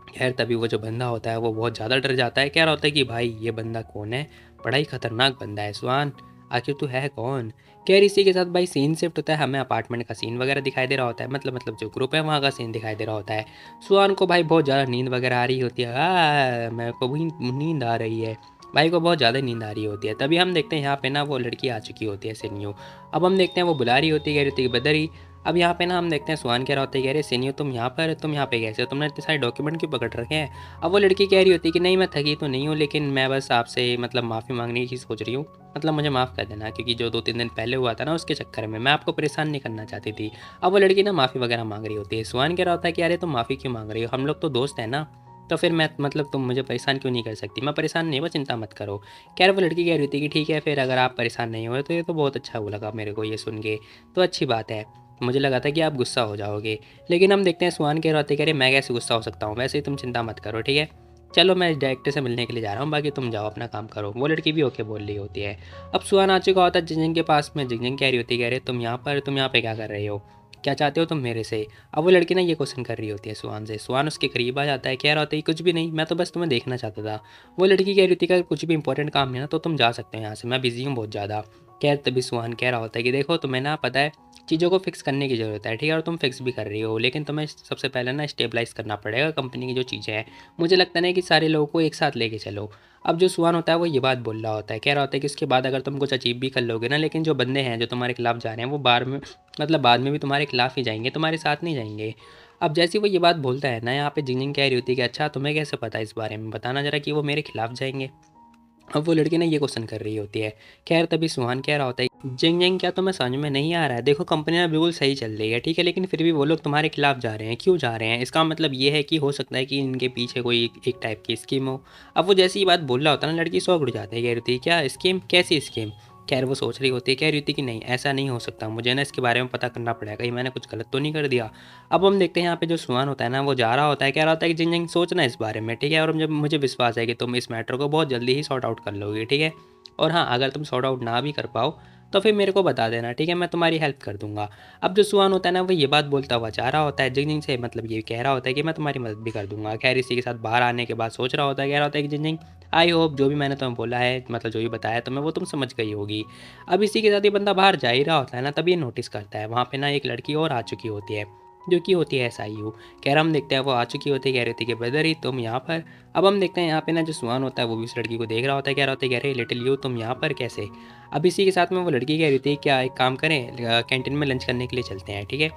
खैर तभी वो जो बंदा होता है वो बहुत ज़्यादा डर जाता है, कह रहा होता है कि भाई ये बंदा कौन है, बड़ा ही खतरनाक बंदा है सुहान, आखिर तू है कौन। खैर इसी के साथ भाई सीन शिफ्ट होता है, हमें अपार्टमेंट का सीन वगैरह दिखाई दे रहा होता है, मतलब जो ग्रुप है वहाँ का सीन दिखाई दे रहा होता है। सुहान को भाई बहुत ज़्यादा नींद वगैरह आ रही होती है, मेरे को भी नींद आ रही है, भाई को बहुत ज़्यादा नींद आ रही होती है। तभी हम देखते हैं यहाँ पे ना वो लड़की आ चुकी होती है सेन्यू। अब हम देखते हैं वो बुला रही होती है, कह रही होती है बदरी। अब यहाँ पे ना हम देखते हैं सुहान कह रहा होता है कि अरे सीनियो तुम यहाँ पे कैसे हो, तुमने इतने सारे डॉक्यूमेंट क्यों पकड़ रखे हैं। अब वो लड़की कह रही होती है कि नहीं मैं थकी तो नहीं हूँ, लेकिन मैं बस आपसे मतलब माफ़ी मांगने की सोच रही हूँ, मतलब मुझे माफ़ कर देना, क्योंकि जो 2-3 दिन पहले हुआ था ना उसके चक्कर में मैं आपको परेशान नहीं करना चाहती थी। अब वो लड़की ना माफ़ी वगैरह मांग रही होती है। सुहान कह रहा होता है कि अरे तुम माफ़ी क्यों मांग रही हो, हम लोग तो दोस्त हैं ना, तो फिर मैं मतलब तुम मुझे परेशान क्यों नहीं कर सकती। मैं परेशान नहीं, बस चिंता मत करो। खैर वो लड़की कह रही थी कि ठीक है फिर अगर आप परेशान नहीं हुए तो ये तो बहुत अच्छा वो लगा मेरे को ये सुन के, तो अच्छी बात है, मुझे लगा था कि आप गुस्सा हो जाओगे। लेकिन हम देखते हैं सुहान कह रहे होते कि अरे मैं कैसे गुस्सा हो सकता हूँ, वैसे ही तुम चिंता मत करो, ठीक है, चलो मैं डायरेक्टर से मिलने के लिए जा रहा हूँ, बाकी तुम जाओ अपना काम करो। वो लड़की भी ओके बोल रही होती है। अब सुहान आ चुका होता है जिंजिंग के पास में। जिंजिंग कह रही होती है, कह रहे तुम यहाँ पे क्या कर रहे हो, क्या चाहते हो तुम मेरे से। अब वो लड़की ना ये क्वेश्चन कर रही होती है सुहान से। सुहान उसके करीब आ जाता है, कह रहा होता है कुछ भी नहीं, मैं तो बस तुम्हें देखना चाहता था। वो लड़की कह रही होती है कि अगर कुछ भी इंपॉर्टेंट काम है ना तो तुम जा सकते हो यहाँ से, मैं बिजी हूँ बहुत ज़्यादा। खैर तभी सुहान कह रहा होता है कि देखो तुम्हें ना पता है चीज़ों को फिक्स करने की ज़रूरत है, ठीक है, और तुम फिक्स भी कर रही हो, लेकिन तुम्हें सबसे पहले ना स्टेबलाइज करना पड़ेगा कंपनी की जो चीज़ें हैं। मुझे लगता नहीं कि सारे लोगों को एक साथ लेके चलो। अब जो सुहान होता है वो ये बात बोल रहा होता है, कह रहा होता है कि उसके बाद अगर तुम कुछ अचीव भी कर लोगे ना, लेकिन जो बंदे हैं जो तुम्हारे खिलाफ जा रहे हैं वो बार में मतलब बाद में भी तुम्हारे खिलाफ ही जाएंगे, तुम्हारे साथ नहीं जाएंगे। अब जैसे ही वो ये बात बोलता है ना, यहाँ पे जिंजिंग कह रही होती है कि अच्छा तुम्हें कैसे पता इस बारे में, बताना जरा कि वो मेरे खिलाफ जाएंगे। अब वो लड़की ना ये क्वेश्चन कर रही होती है। खैर तभी सुहान कह रहा होता है जिंग जिंग क्या तुम्हें समझ में नहीं आ रहा है, देखो कंपनी ना बिल्कुल सही चल रही है, ठीक है, लेकिन फिर भी वो लोग तुम्हारे खिलाफ जा रहे हैं, क्यों जा रहे हैं, इसका मतलब ये है कि हो सकता है कि इनके पीछे कोई एक टाइप की स्कीम हो। अब वो जैसी ये बात बोल रहा होता है ना, लड़की शौक उड़ जाती है, कह रही होती है क्या स्कीम, कैसी स्कीम। खैर वो सोच रही होती है, कह रही होती है कि नहीं ऐसा नहीं हो सकता, मुझे ना इसके बारे में पता करना पड़ेगा, कहीं मैंने कुछ गलत तो नहीं कर दिया। अब हम देखते हैं यहाँ पे जो सुहान होता है ना वो जा रहा होता है, कह रहा होता है कि जिंग जिंग सोचना इस बारे में, ठीक है, और जब मुझे विश्वास है कि तुम इस मैटर को बहुत जल्दी ही सॉर्ट आउट कर लोगे, ठीक है, और हाँ अगर तुम सॉर्ट आउट ना भी कर पाओ तो फिर मेरे को बता देना, ठीक है, मैं तुम्हारी हेल्प कर दूंगा। अब जो सुहान होता है ना वो ये बात बोलता हुआ जा रहा होता है जिंग से, मतलब ये कह रहा होता है कि मैं तुम्हारी मदद भी कर दूंगा। खैर इसी के साथ बाहर आने के बाद सोच रहा होता है, कह रहा होता है कि जिंग आई होप जो भी मैंने तुम्हें बोला है, मतलब जो भी बताया तुम्हें वो तुम समझ गई होगी। अब इसी के साथ ये बंदा बाहर जा ही रहा होता है ना, तभी ये नोटिस करता है वहाँ पे ना एक लड़की और आ चुकी होती है, जो कि होती है SIU। कह रहा हम देखते हैं वो आ चुकी होती है, कह रही थी कि ब्रदर ही तुम यहाँ पर। अब हम देखते हैं यहाँ पे ना जो सुहान होता है वो भी उस लड़की को देख रहा होता है, कह रहा होता है कह रहे लिटिल यू तुम यहाँ पर कैसे। अब इसी के साथ में वो लड़की कह रही थी क्या एक काम करें कैंटीन में लंच करने के लिए चलते हैं, ठीक है,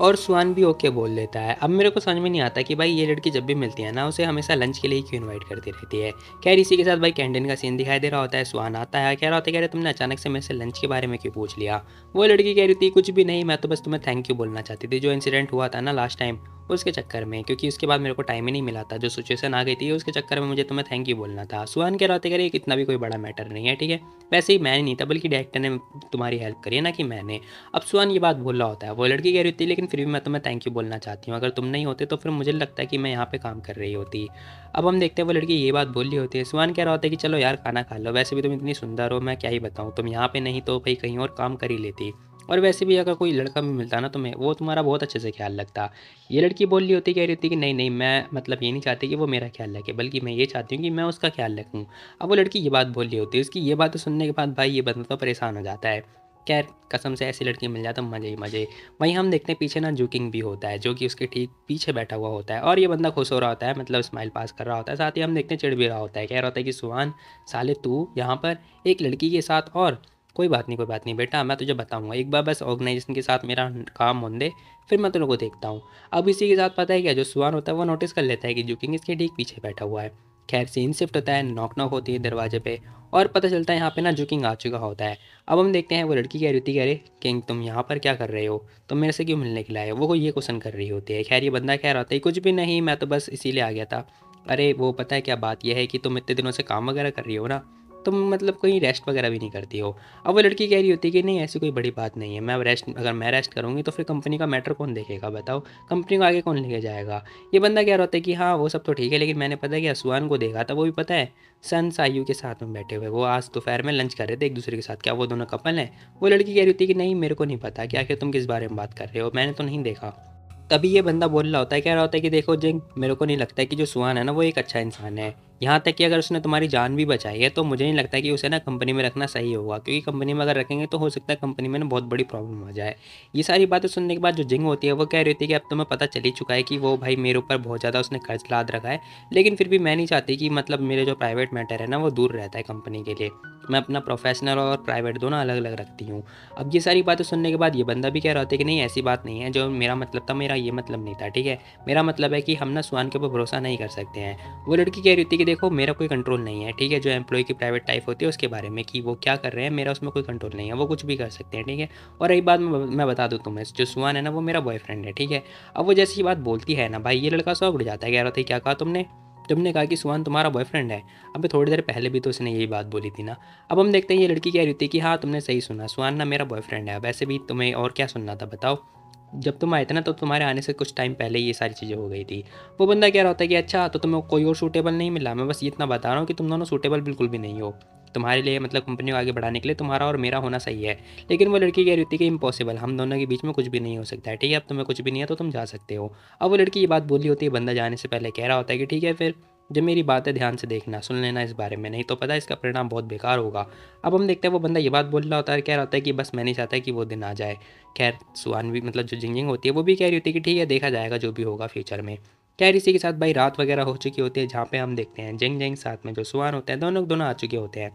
और सुहान भी ओके बोल लेता है। अब मेरे को समझ में नहीं आता कि भाई ये लड़की जब भी मिलती है ना उसे हमेशा लंच के लिए ही क्यों इनवाइट करती रहती है। खैर इसी के साथ भाई कैंटीन का सीन दिखाई दे रहा होता है। सुहान आता है, कह रहा होता है कह रहे तुमने अचानक से मेरे से लंच के बारे में क्यों पूछ लिया। वो लड़की कह रही थी कुछ भी नहीं, मैं तो बस तुम्हें थैंक यू बोलना चाहती थी, जो इंसिडेंट हुआ था ना लास्ट टाइम उसके चक्कर में, क्योंकि उसके बाद मेरे को टाइम ही नहीं मिला था, जो सिचुएशन आ गई थी उसके चक्कर में मुझे तुम्हें थैंक यू बोलना था। सुहान कह रहा होता है कि इतना भी कोई बड़ा मैटर नहीं है, ठीक है, वैसे ही मैं नहीं था बल्कि डायरेक्टर ने तुम्हारी हेल्प करी है ना कि मैंने। अब सुहान ये बात बोल रहा होता है, वो लड़की कह रही होती है लेकिन फिर भी मैं तुम्हें थैंक यू बोलना चाहती हूँ, अगर तुम नहीं होते तो फिर मुझे लगता है कि मैं यहाँ पे काम कर रही होती। अब हम देखते हैं वो लड़की ये बात बोल रही होती है। सुहान कह रहा होता है कि चलो यार खाना खा लो, वैसे भी तुम इतनी सुंदर हो, मैं क्या ही बताऊँ, तुम यहाँ पे नहीं तो भाई कहीं और काम कर ही लेती, और वैसे भी अगर कोई लड़का भी मिलता ना तुम्हें वो तुम्हारा बहुत अच्छे से ख्याल रखता। ये लड़की बोल रही होती, कह रही होती कि नहीं नहीं मैं मतलब ये नहीं चाहती कि वो मेरा ख्याल रखे, बल्कि मैं ये चाहती हूँ कि मैं उसका ख्याल रखूँ। अब वो लड़की ये बात बोल रही होती है, उसकी ये बात सुनने के बाद भाई ये बंदा तो परेशान हो जाता है। खैर कसम से ऐसी लड़की मिल जाए तो मज़े ही मज़े। वहीं हम देखते हैं पीछे ना जुकिंग भी होता है, जो कि उसके ठीक पीछे बैठा हुआ होता है, और ये बंदा खुश हो रहा होता है, मतलब स्माइल पास कर रहा होता है, साथ ही हम देखते हैं चिढ़ भी रहा होता है, कह रहा होता है कि सुहान साले तू यहाँ पर एक लड़की के साथ, और कोई बात नहीं कोई बात नहीं बेटा, मैं तुझे बताऊंगा, एक बार बस ऑर्गेनाइजेशन के साथ मेरा काम होने दे, फिर मैं तेरे को देखता हूँ। अब इसी के साथ पता है क्या, जो सुहान होता है वो नोटिस कर लेता है कि जुकिंग इसके ठीक पीछे बैठा हुआ है। खैर सीन शिफ्ट होता है, नॉक नॉक होती है दरवाजे पे, और पता चलता है यहाँ पे ना जुकिंग आ चुका होता है। अब हम देखते हैं वो लड़की कह रही होती है अरे किंग तुम यहाँ पर क्या कर रहे हो, तुम मेरे से क्यों मिलने के लिए आए हो, वो ये क्वेश्चन कर रही होती है। खैर ये बंदा कह रहा होता है कुछ भी नहीं, मैं तो बस इसीलिए आ गया था। अरे वो पता है क्या बात यह है कि तुम इतने दिनों से काम वगैरह कर रही हो ना, तुम मतलब कोई रेस्ट वगैरह भी नहीं करती हो। अब वो लड़की कह रही होती है कि नहीं ऐसी कोई बड़ी बात नहीं है, मैं रेस्ट अगर मैं रेस्ट करूँगी तो फिर कंपनी का मैटर कौन देखेगा बताओ, कंपनी को आगे कौन लेके जाएगा। ये बंदा कह रहा होता है कि हाँ वो सब तो ठीक है, लेकिन मैंने पता है कि सुहान को देखा था, वो भी पता है सन सायु के साथ में बैठे हुए, वो आज दोपहर में लंच कर रहे थे एक दूसरे के साथ, क्या वो दोनों कपल हैं। वो लड़की कह रही होती है कि नहीं मेरे को नहीं पता कि आखिर तुम किस बारे में बात कर रहे हो, मैंने तो नहीं देखा। तभी ये बंदा बोल रहा होता है, कह रहा होता है कि देखो जिंग मेरे को नहीं लगता है कि जो सुहान है ना वो एक अच्छा इंसान है, यहाँ तक कि अगर उसने तुम्हारी जान भी बचाई है तो मुझे नहीं लगता कि उसे ना कंपनी में रखना सही होगा, क्योंकि कंपनी में अगर रखेंगे तो हो सकता है कंपनी में ना बहुत बड़ी प्रॉब्लम हो जाए। ये सारी बातें सुनने के बाद जो जिंग होती है वो कह रही थी कि अब तुम्हें पता चल ही चुका है कि वो भाई मेरे ऊपर बहुत ज़्यादा उसने कर्ज लाद रखा है, लेकिन फिर भी मैं नहीं चाहती कि मतलब मेरे जो प्राइवेट मैटर है ना वो दूर रहता है कंपनी के लिए, मैं अपना प्रोफेशनल और प्राइवेट दोनों अलग अलग रखती हूँ। अब ये सारी बातें सुनने के बाद ये बंदा भी कह रहा था कि नहीं ऐसी बात नहीं है, जो मेरा मतलब था मेरा ये मतलब नहीं था, ठीक है, मेरा मतलब है कि हम ना सुहान के ऊपर भरोसा नहीं कर सकते हैं। वो लड़की कह रही थी कि देखो मेरा कोई कंट्रोल नहीं है, ठीक है, जो एम्प्लॉय की प्राइवेट लाइफ होती है उसके बारे में कि वो क्या कर रहे हैं मेरा उसमें कोई कंट्रोल नहीं है, वो कुछ भी कर सकते हैं, ठीक है। और एक बात मैं बता दूँ तुम्हें, जो सुहान है ना वो मेरा बॉयफ्रेंड है, ठीक है। अब वो जैसी बात बोलती है ना भाई ये लड़का सौ उड़ जाता है, कह रहा था क्या कहा तुमने, तुमने कहा कि सुहान तुम्हारा बॉयफ्रेंड है। अबे थोड़ी देर पहले भी तो उसने यही बात बोली थी ना। अब हम देखते हैं ये लड़की कह रही थी कि हाँ तुमने सही सुना, सुहान ना मेरा बॉयफ्रेंड है, वैसे भी तुम्हें और क्या सुनना था बताओ। जब तुम आए थे ना तो तुम्हारे आने से कुछ टाइम पहले ही ये सारी चीज़ें हो गई थी। वो बंदा कह रहा होता है कि अच्छा तो तुम्हें कोई और सूटेबल नहीं मिला, मैं बस ये इतना बता रहा हूँ कि तुम दोनों सूटेबल बिल्कुल भी नहीं हो। तुम्हारे लिए मतलब कंपनी को आगे बढ़ाने के लिए तुम्हारा और मेरा होना सही है। लेकिन वो लड़की कह रही थी कि इम्पॉसिबल, हम दोनों के बीच में कुछ भी नहीं हो सकता है, ठीक है, अब तुम्हें कुछ भी नहीं है तो तुम जा सकते हो। अब वो लड़की ये बात बोली होती है, बंदा जाने से पहले कह रहा होता है कि ठीक है फिर जब मेरी बात है ध्यान से देखना, सुन लेना इस बारे में, नहीं तो पता है इसका परिणाम बहुत बेकार होगा। अब हम देखते हैं वो बंदा ये बात बोल रहा होता है, कह रहा होता है कि बस मैं नहीं चाहता कि वो दिन आ जाए। खैर सुहान भी मतलब जो जिंग जिंग होती है वो भी कह रही होती है कि ठीक है देखा जाएगा जो भी होगा फ्यूचर में। खैर इसी के साथ भाई रात वगैरह हो चुकी होती है, जहाँ पे हम देखते हैं जिंग जिंग साथ में जो सुहान होते हैं, दोनों दोनों आ चुके होते हैं।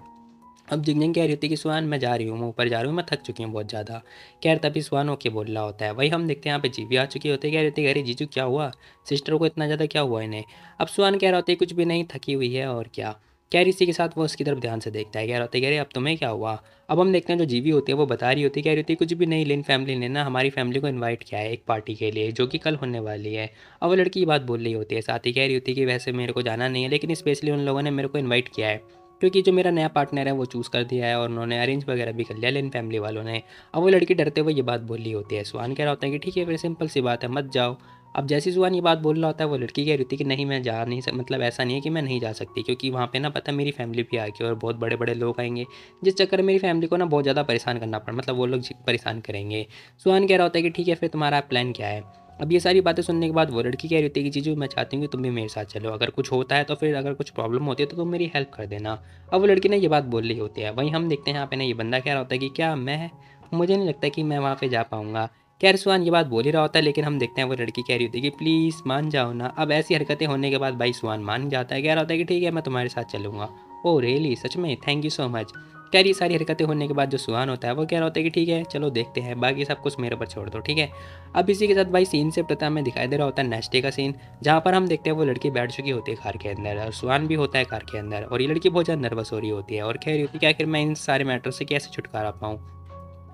अब जिंग जिंग कह रही होती है कि सुहान मैं जा रही हूँ, मैं ऊपर जा रही हूँ, मैं थक चुकी हूँ बहुत ज़्यादा। खैर तभी सुहान ओके बोल रहा होता है। वही हम देखते हैं यहाँ पे जीवी आ चुकी होती है, कह रही होती है अरे जीजू क्या हुआ, सिस्टर को इतना ज़्यादा क्या हुआ इन्हें। अब सुहान कह रहा होता है कुछ भी नहीं, थकी हुई है और क्या। खैर इसी के साथ वो उसकी तरफ ध्यान से देखता है, कह रहा होता है अरे अब तुम्हें क्या हुआ। अब हम देखते हैं जो जीवी होती है वो बता रही होती है, कह रही होती है कुछ भी नहीं, लिन फैमिली ने ना हमारी फैमिली को इन्वाइट किया है एक पार्टी के लिए जो कि कल होने वाली है। अब वो लड़की ये बात बोल रही होती है, साथ ही कह रही होती है कि वैसे मेरे को जाना नहीं है लेकिन स्पेशली उन लोगों ने मेरे को इन्वाइट किया है क्योंकि जो मेरा नया पार्टनर है वो चूज़ कर दिया है और उन्होंने अरेंज वगैरह भी कर लिया लेन फैमिली वालों ने। अब वो लड़की डरते हुए ये बात बोल रही होती है, सुहान कह रहा होता है कि ठीक है फिर सिंपल सी बात है मत जाओ। अब जैसे ही सुहान ये बात बोल रहा होता है वो लड़की कह रही थी कि नहीं मैं जा नहीं मतलब ऐसा नहीं है कि मैं नहीं जा सकती, क्योंकि वहाँ पे ना पता मेरी फैमिली भी आ गई और बहुत बड़े बड़े लोग आएंगे, जिस चक्कर में मेरी फैमिली को ना बहुत ज़्यादा परेशान करना पड़ा, मतलब वो लोग परेशान करेंगे। सुहान कह रहा होता है कि ठीक है फिर तुम्हारा प्लान क्या है। अब ये सारी बातें सुनने के बाद वो लड़की कह रही होती है कि जीजू मैं चाहती हूँ कि तुम भी मेरे साथ चलो, अगर कुछ होता है तो फिर अगर कुछ प्रॉब्लम होती है तो तुम मेरी हेल्प कर देना। अब वो लड़की ने ये बात बोल रही होती है। वहीं हम देखते हैं यहाँ पे ना ये बंदा कह रहा होता है कि क्या मैं, मुझे नहीं लगता कि मैं वहाँ पे जा पाऊँगा। खैर सुहान ये बात बोल ही रहा होता है लेकिन हम देखते हैं वो लड़की कह रही होती है कि प्लीज़ मान जाओ ना। अब ऐसी हरकतें होने के बाद भाई सुहान मान जाता है, कह रहा होता है कि ठीक है मैं तुम्हारे साथ चलूँगा। ओह रियली, सच में, थैंक यू सो मच। खैर ये सारी हरकतें होने के बाद जो सुहान होता है वो कह रहा होता है कि ठीक है चलो देखते हैं, बाकी सब कुछ मेरे ऊपर छोड़ दो, ठीक है। अब इसी के साथ भाई सीन से प्रथा में दिखाई दे रहा होता है नेक्स्ट डे का सीन, जहाँ पर हम देखते हैं वो लड़की बैठ चुकी होती है कार के अंदर और सुहान भी होता है कार के अंदर, और ये लड़की बहुत ज़्यादा नर्वस हो रही होती है और कह रही होती है कि आखिर मैं इन सारे मैटर से कैसे छुटकारा पाऊँ।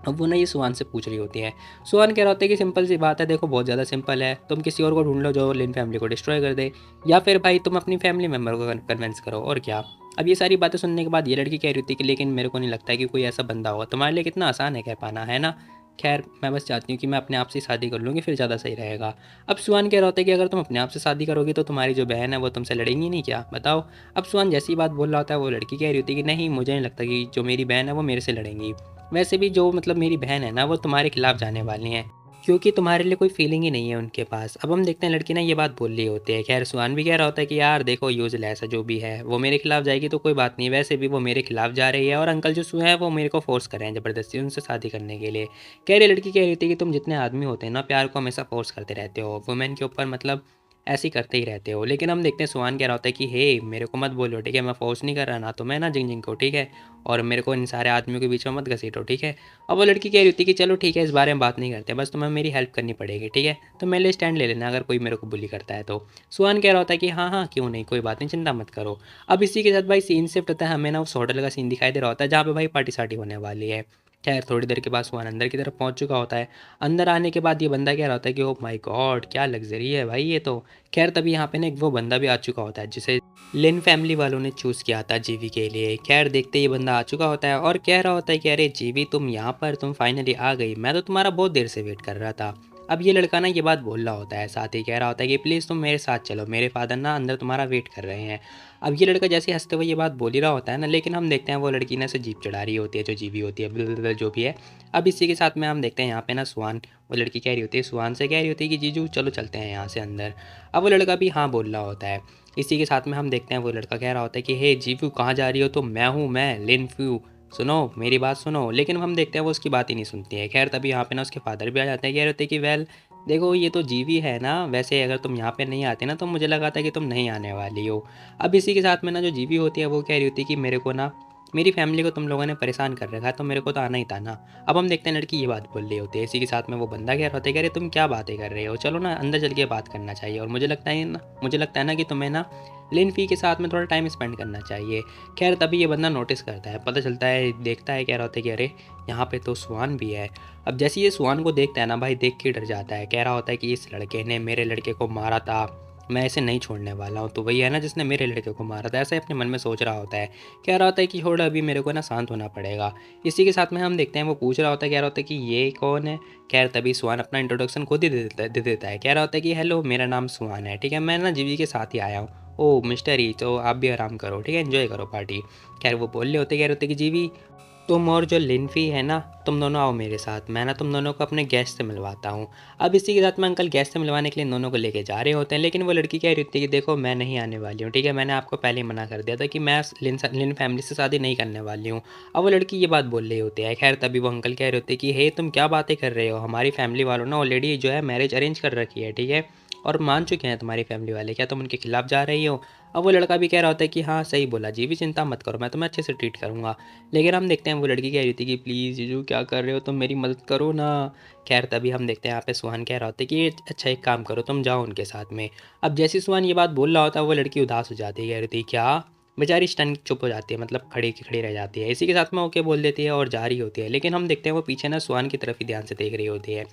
अब वो ना ये सुहान से पूछ रही होती है। सुहान कह रहा होता है कि सिंपल सी बात है, देखो बहुत ज़्यादा सिंपल है, तुम किसी और को ढूंढ लो जो लिन फैमिली को डिस्ट्रॉय कर दे, या फिर भाई तुम अपनी फैमिली मेम्बर को कन्विंस करो, और क्या। अब ये सारी बातें सुनने के बाद ये लड़की कह रही थी कि लेकिन मेरे को नहीं लगता है कि कोई ऐसा बंदा होगा, तुम्हारे लिए कितना आसान है कह पाना, है ना। खैर मैं बस चाहती हूँ कि मैं अपने आप से शादी कर लूँगी फिर ज़्यादा सही रहेगा। अब सुहान कह रहा होता है कि अगर तुम अपने आप से शादी करोगी तो तुम्हारी जो बहन है वो तुमसे लड़ेंगी नहीं क्या, बताओ। अब सुहान जैसी बात बोल रहा होता है वो लड़की कह रही होती है कि नहीं मुझे नहीं लगता कि जो मेरी बहन है वो मेरे से लड़ेंगी, वैसे भी जो मतलब मेरी बहन है ना वो तुम्हारे खिलाफ जाने वाली हैं क्योंकि तुम्हारे लिए कोई फीलिंग ही नहीं है उनके पास। अब हम देखते हैं लड़की ना ये बात बोल रही होती है। खैर सुहान भी कह रहा होता है कि यार देखो यूजलेस है जो भी है, वो मेरे खिलाफ जाएगी तो कोई बात नहीं, वैसे भी वो मेरे खिलाफ जा रही है और अंकल जो सु है वो मेरे को फोर्स कर रहे हैं ज़बरदस्ती उनसे शादी करने के लिए। कह रही लड़की कह रही थी कि तुम जितने आदमी होते हैं ना प्यार को हमेशा फोर्स करते रहते हो वुमेन के ऊपर, मतलब ऐसे ही करते ही रहते हो। लेकिन हम देखते हैं सुहान कह रहा होता है कि हे मेरे को मत बोलो, ठीक है, मैं फोर्स नहीं कर रहा ना, तो मैं ना जिंग जिंग को, ठीक है, और मेरे को इन सारे आदमियों के बीच में मत घसीटो, ठीक है। अब वो लड़की कह रही होती है कि चलो ठीक है इस बारे में बात नहीं करते, बस तुम्हें मेरी हेल्प करनी पड़ेगी, ठीक है, तो मेरे लिए स्टैंड ले लेना अगर कोई मेरे को बुली करता है तो। सुहान कह रहा होता है कि हाँ हाँ क्यों नहीं, कोई बात नहीं, चिंता मत करो। अब इसी के साथ भाई सीन से पता है हमें ना उस होटल का सीन दिखाई दे रहा होता है जहाँ पे भाई पार्टी सार्टी होने वाली है। खैर थोड़ी देर के बाद सुहान अंदर की तरफ पहुंच चुका होता है। अंदर आने के बाद ये बंदा कह रहा होता है कि ओह माय गॉड क्या लग्जरी है भाई ये तो। खैर तभी यहाँ पे ना एक वो बंदा भी आ चुका होता है जिसे लिन फैमिली वालों ने चूज़ किया था जीवी के लिए। खैर देखते ये बंदा आ चुका होता है और कह रहा होता है कि अरे जीवी तुम यहाँ पर, तुम फाइनली आ गई, मैं तो तुम्हारा बहुत देर से वेट कर रहा था। अब ये लड़का ना ये बात बोल रहा होता है, साथ ही कह रहा होता है कि प्लीज़ तुम मेरे साथ चलो, मेरे फादर ना अंदर तुम्हारा वेट कर रहे हैं। अब ये लड़का जैसे हंसते हुए ये बात बोल ही रहा होता है ना, लेकिन हम देखते हैं वो लड़की ना से जीप चढ़ा रही होती है जो जीवी होती है जो भी है। अब इसी के साथ में हम देखते हैं यहाँ पे ना सुहान, वो लड़की कह रही होती है, सुहान से कह रही होती है कि जीजू चलो चलते हैं यहाँ से अंदर। अब वो लड़का भी हाँ बोल रहा होता है। इसी के साथ में हम देखते हैं वो लड़का कह रहा होता है कि हे जीवू कहाँ जा रही हो, तो मैं हूँ, मैं लिन फ्यू, सुनो मेरी बात सुनो। लेकिन हम देखते हैं वो उसकी बात ही नहीं सुनती है। खैर तभी यहाँ पे ना उसके फादर भी आ जाते हैं, कह रहे होते हैं कि वेल देखो ये तो जीवी है ना, वैसे अगर तुम यहाँ पे नहीं आते ना तो मुझे लगा था कि तुम नहीं आने वाली हो। अब इसी के साथ में ना जो जीवी होती है वो कह रही होती है कि मेरे को ना, मेरी फैमिली को तुम लोगों ने परेशान कर रखा है तो मेरे को तो आना ही था ना। अब हम देखते हैं लड़की ये बात बोल रही होती है। इसी के साथ में वो बंदा कह रहा होता है कि अरे तुम क्या बातें कर रहे हो, चलो ना अंदर चल के बात करना चाहिए, और मुझे लगता है ना कि तुम्हें ना लिन फी के साथ में थोड़ा टाइम स्पेंड करना चाहिए। खैर तभी ये बंदा नोटिस करता है, पता चलता है, देखता है, कह रहा होता है कि अरे यहाँ पे तो सुहान भी है। अब जैसे ये सुहान को देखता है ना भाई, देख के डर जाता है, कह रहा होता है कि इस लड़के ने मेरे लड़के को मारा था, मैं इसे नहीं छोड़ने वाला हूँ। तो वही है ना जिसने मेरे लड़के को मारा था, ऐसा ही अपने मन में सोच रहा होता है। कह रहा होता है कि छोड़, अभी मेरे को ना शांत होना पड़ेगा। इसी के साथ में हम देखते हैं वो पूछ रहा होता है, कह रहा होता है कि ये कौन है। खैर तभी स्वान अपना इंट्रोडक्शन खुद ही दे देता है। कह रहा होता है कि हेलो, मेरा नाम स्वान है, ठीक है, मैं ना जीवी के साथ ही आया हूँ। ओह मिस्टर ई, तो आप भी आराम करो, ठीक है, एंजॉय करो पार्टी। खैर वो बोल रहे होते, कह रहे होते कि जीवी, तुम और जो लिनफी है ना, तुम दोनों आओ मेरे साथ, मैं ना तुम दोनों को अपने गेस्ट से मिलवाता हूँ। अब इसी के साथ में अंकल गेस्ट से मिलवाने के लिए इन दोनों को लेके जा रहे होते हैं, लेकिन वो लड़की कह रही होती है कि देखो मैं नहीं आने वाली हूँ, ठीक है, मैंने आपको पहले ही मना कर दिया था कि मैं लिन फैमिली से शादी नहीं करने वाली हूँ। अब वो लड़की ये बात बोल रही होती है। खैर तभी वो अंकल कह रहे होते हैं कि हे तुम क्या बातें कर रहे हो, हमारी फैमिली वालों ने ऑलरेडी जो है मैरिज अरेंज कर रखी है, ठीक है, और मान चुके हैं तुम्हारी फैमिली वाले, क्या तुम उनके खिलाफ जा रही हो। अब वो लड़का भी कह रहा होता है कि हाँ सही बोला जी, भी चिंता मत करो, मैं तुम्हें अच्छे से ट्रीट करूँगा। लेकिन हम देखते हैं वो लड़की कह रही थी कि प्लीज़ जीजू क्या कर रहे हो तुम, मेरी मदद करो ना। खैर तभी हम देखते हैं यहाँ पे सुहान कह रहा होता है कि अच्छा एक काम करो, तुम जाओ उनके साथ में। अब जैसे सुहान ये बात बोल रहा होता है वो लड़की उदास हो जाती है, कह रही थी क्या, बेचारी स्टन चुप हो जाती है, मतलब खड़ी की खड़ी रह जाती है। इसी के साथ में ओके बोल देती है और जा रही होती है। लेकिन हम देखते हैं वो पीछे ना सुहान की तरफ ही ध्यान से देख रही होती है।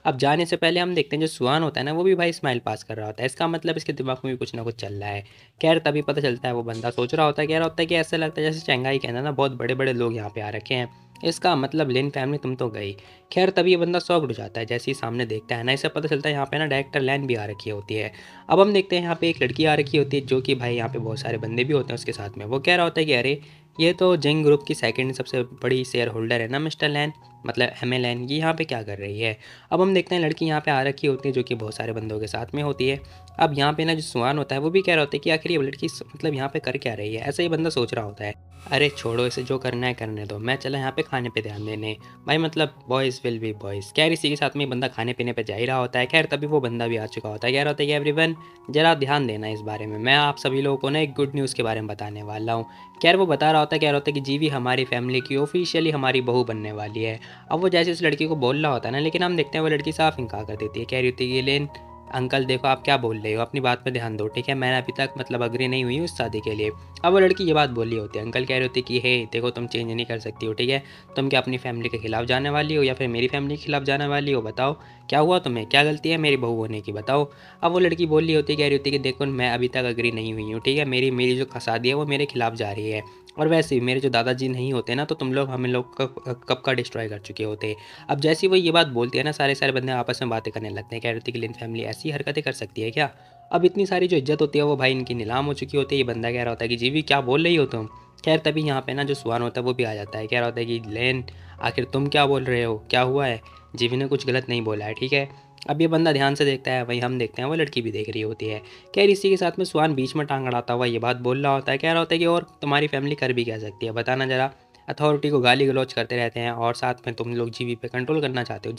अब जाने से पहले हम देखते हैं जो सुहान होता है ना, वो भी भाई स्माइल पास कर रहा होता है, इसका मतलब इसके दिमाग में भी कुछ ना कुछ चल रहा है। खैर तभी पता चलता है वो बंदा सोच रहा होता है, कह रहा होता है कि ऐसा लगता है जैसे चंगाई के अंदर ना बहुत बड़े बड़े लोग यहाँ पे आ रखे हैं, इसका मतलब लिन फैमिली तुम तो गई। खैर तभी ये बंदा शॉक्ड हो जाता है, जैसे ही सामने देखता है ना, इसे पता चलता है यहाँ पे ना डायरेक्टर लैन भी आ रखी होती है। अब हम देखते हैं यहाँ पे एक लड़की आ रखी होती है, जो कि भाई यहाँ पे बहुत सारे बंदे भी होते हैं उसके साथ में। वो कह रहा होता है कि अरे ये तो जिंग ग्रुप की सेकंड सबसे बड़ी शेयर होल्डर है ना मिस्टर लैन, मतलब MLN, ये यहाँ पे क्या कर रही है। अब हम देखते हैं लड़की यहाँ पे आ रखी होती है, जो कि बहुत सारे बंदों के साथ में होती है। अब यहाँ पे ना जो सुहान होता है वो भी कह रहा होता है कि आखिर ये लड़की मतलब यहाँ पे कर क्या रही है, ऐसा ही बंदा सोच रहा होता है। अरे छोड़ो इसे, जो करना है करने दो, मैं चला यहाँ पे खाने पे ध्यान देने। भाई मतलब बॉयज़ विल बी बॉयज़। खैर इसी के साथ में ये बंदा खाने पीने पे जा ही रहा होता है। खैर तभी वो बंदा भी आ चुका होता है, कह रहा होता है कि एवरीवन जरा ध्यान देना इस बारे में, मैं आप सभी लोगों को ना एक गुड न्यूज़ के बारे में बताने वाला हूँ। खैर वो बता रहा होता है, कह रहा होता है कि जीवी हमारी फैमिली की ऑफिशियली हमारी बहू बनने वाली है। अब वो जैसे उस लड़की को बोल रहा होता है ना, लेकिन हम देखते हैं वो लड़की साफ इनकार कर देती है, कह रही होती है कि लेन अंकल देखो आप क्या बोल रहे हो, अपनी बात पे ध्यान दो, ठीक है, मैंने अभी तक मतलब अग्री नहीं हुई हूँ इस शादी के लिए। अब वो लड़की ये बात बोली होती है, अंकल कह रहे होते कि हे देखो तुम चेंज नहीं कर सकती हो, ठीक है, तुम क्या अपनी फैमिली के खिलाफ जाने वाली हो या फिर मेरी फैमिली के खिलाफ जाने वाली हो, बताओ क्या हुआ तुम्हें, क्या गलती है मेरी बहू होने की, बताओ। अब वो लड़की बोल रही होती है, कह रही होती है कि देखो मैं अभी तक अग्री नहीं हुई हूँ, ठीक है, मेरी मेरी जो शादी है वो मेरे खिलाफ जा रही है, और वैसे भी मेरे जो दादाजी नहीं होते ना, तो तुम लोग हमें लोग कब का डिस्ट्रॉय कर चुके होते। अब जैसे ही वो ये बात बोलती है ना, सारे सारे बंदे आपस में बातें करने लगते हैं, कह रहे थे कि लिन फैमिली ऐसी हरकतें कर सकती है क्या। अब इतनी सारी जो इज्जत होती है वो भाई इनकी नीलाम हो चुकी होती है। ये बंदा कह रहा होता है कि जी भी क्या बोल रही हो तुम। खैर तभी यहाँ पे ना जो सुहान होता है वो भी आ जाता है, कह रहा होता है कि लेन आखिर तुम क्या बोल रहे हो, क्या हुआ है, जीवी ने कुछ गलत नहीं बोला है, ठीक है। अब ये बंदा ध्यान से देखता है, वहीं हम देखते हैं वो लड़की भी देख रही होती है। खैर इसी के साथ में सुहान बीच में टांग अड़ाता हुआ ये बात बोल रहा होता है, कह रहा होता है कि और तुम्हारी फैमिली कर भी क्या सकती है, बताना जरा, अथॉरिटी को गाली गलौज करते रहते हैं और साथ में तुम लोग जीवी पे कंट्रोल करना चाहते हो।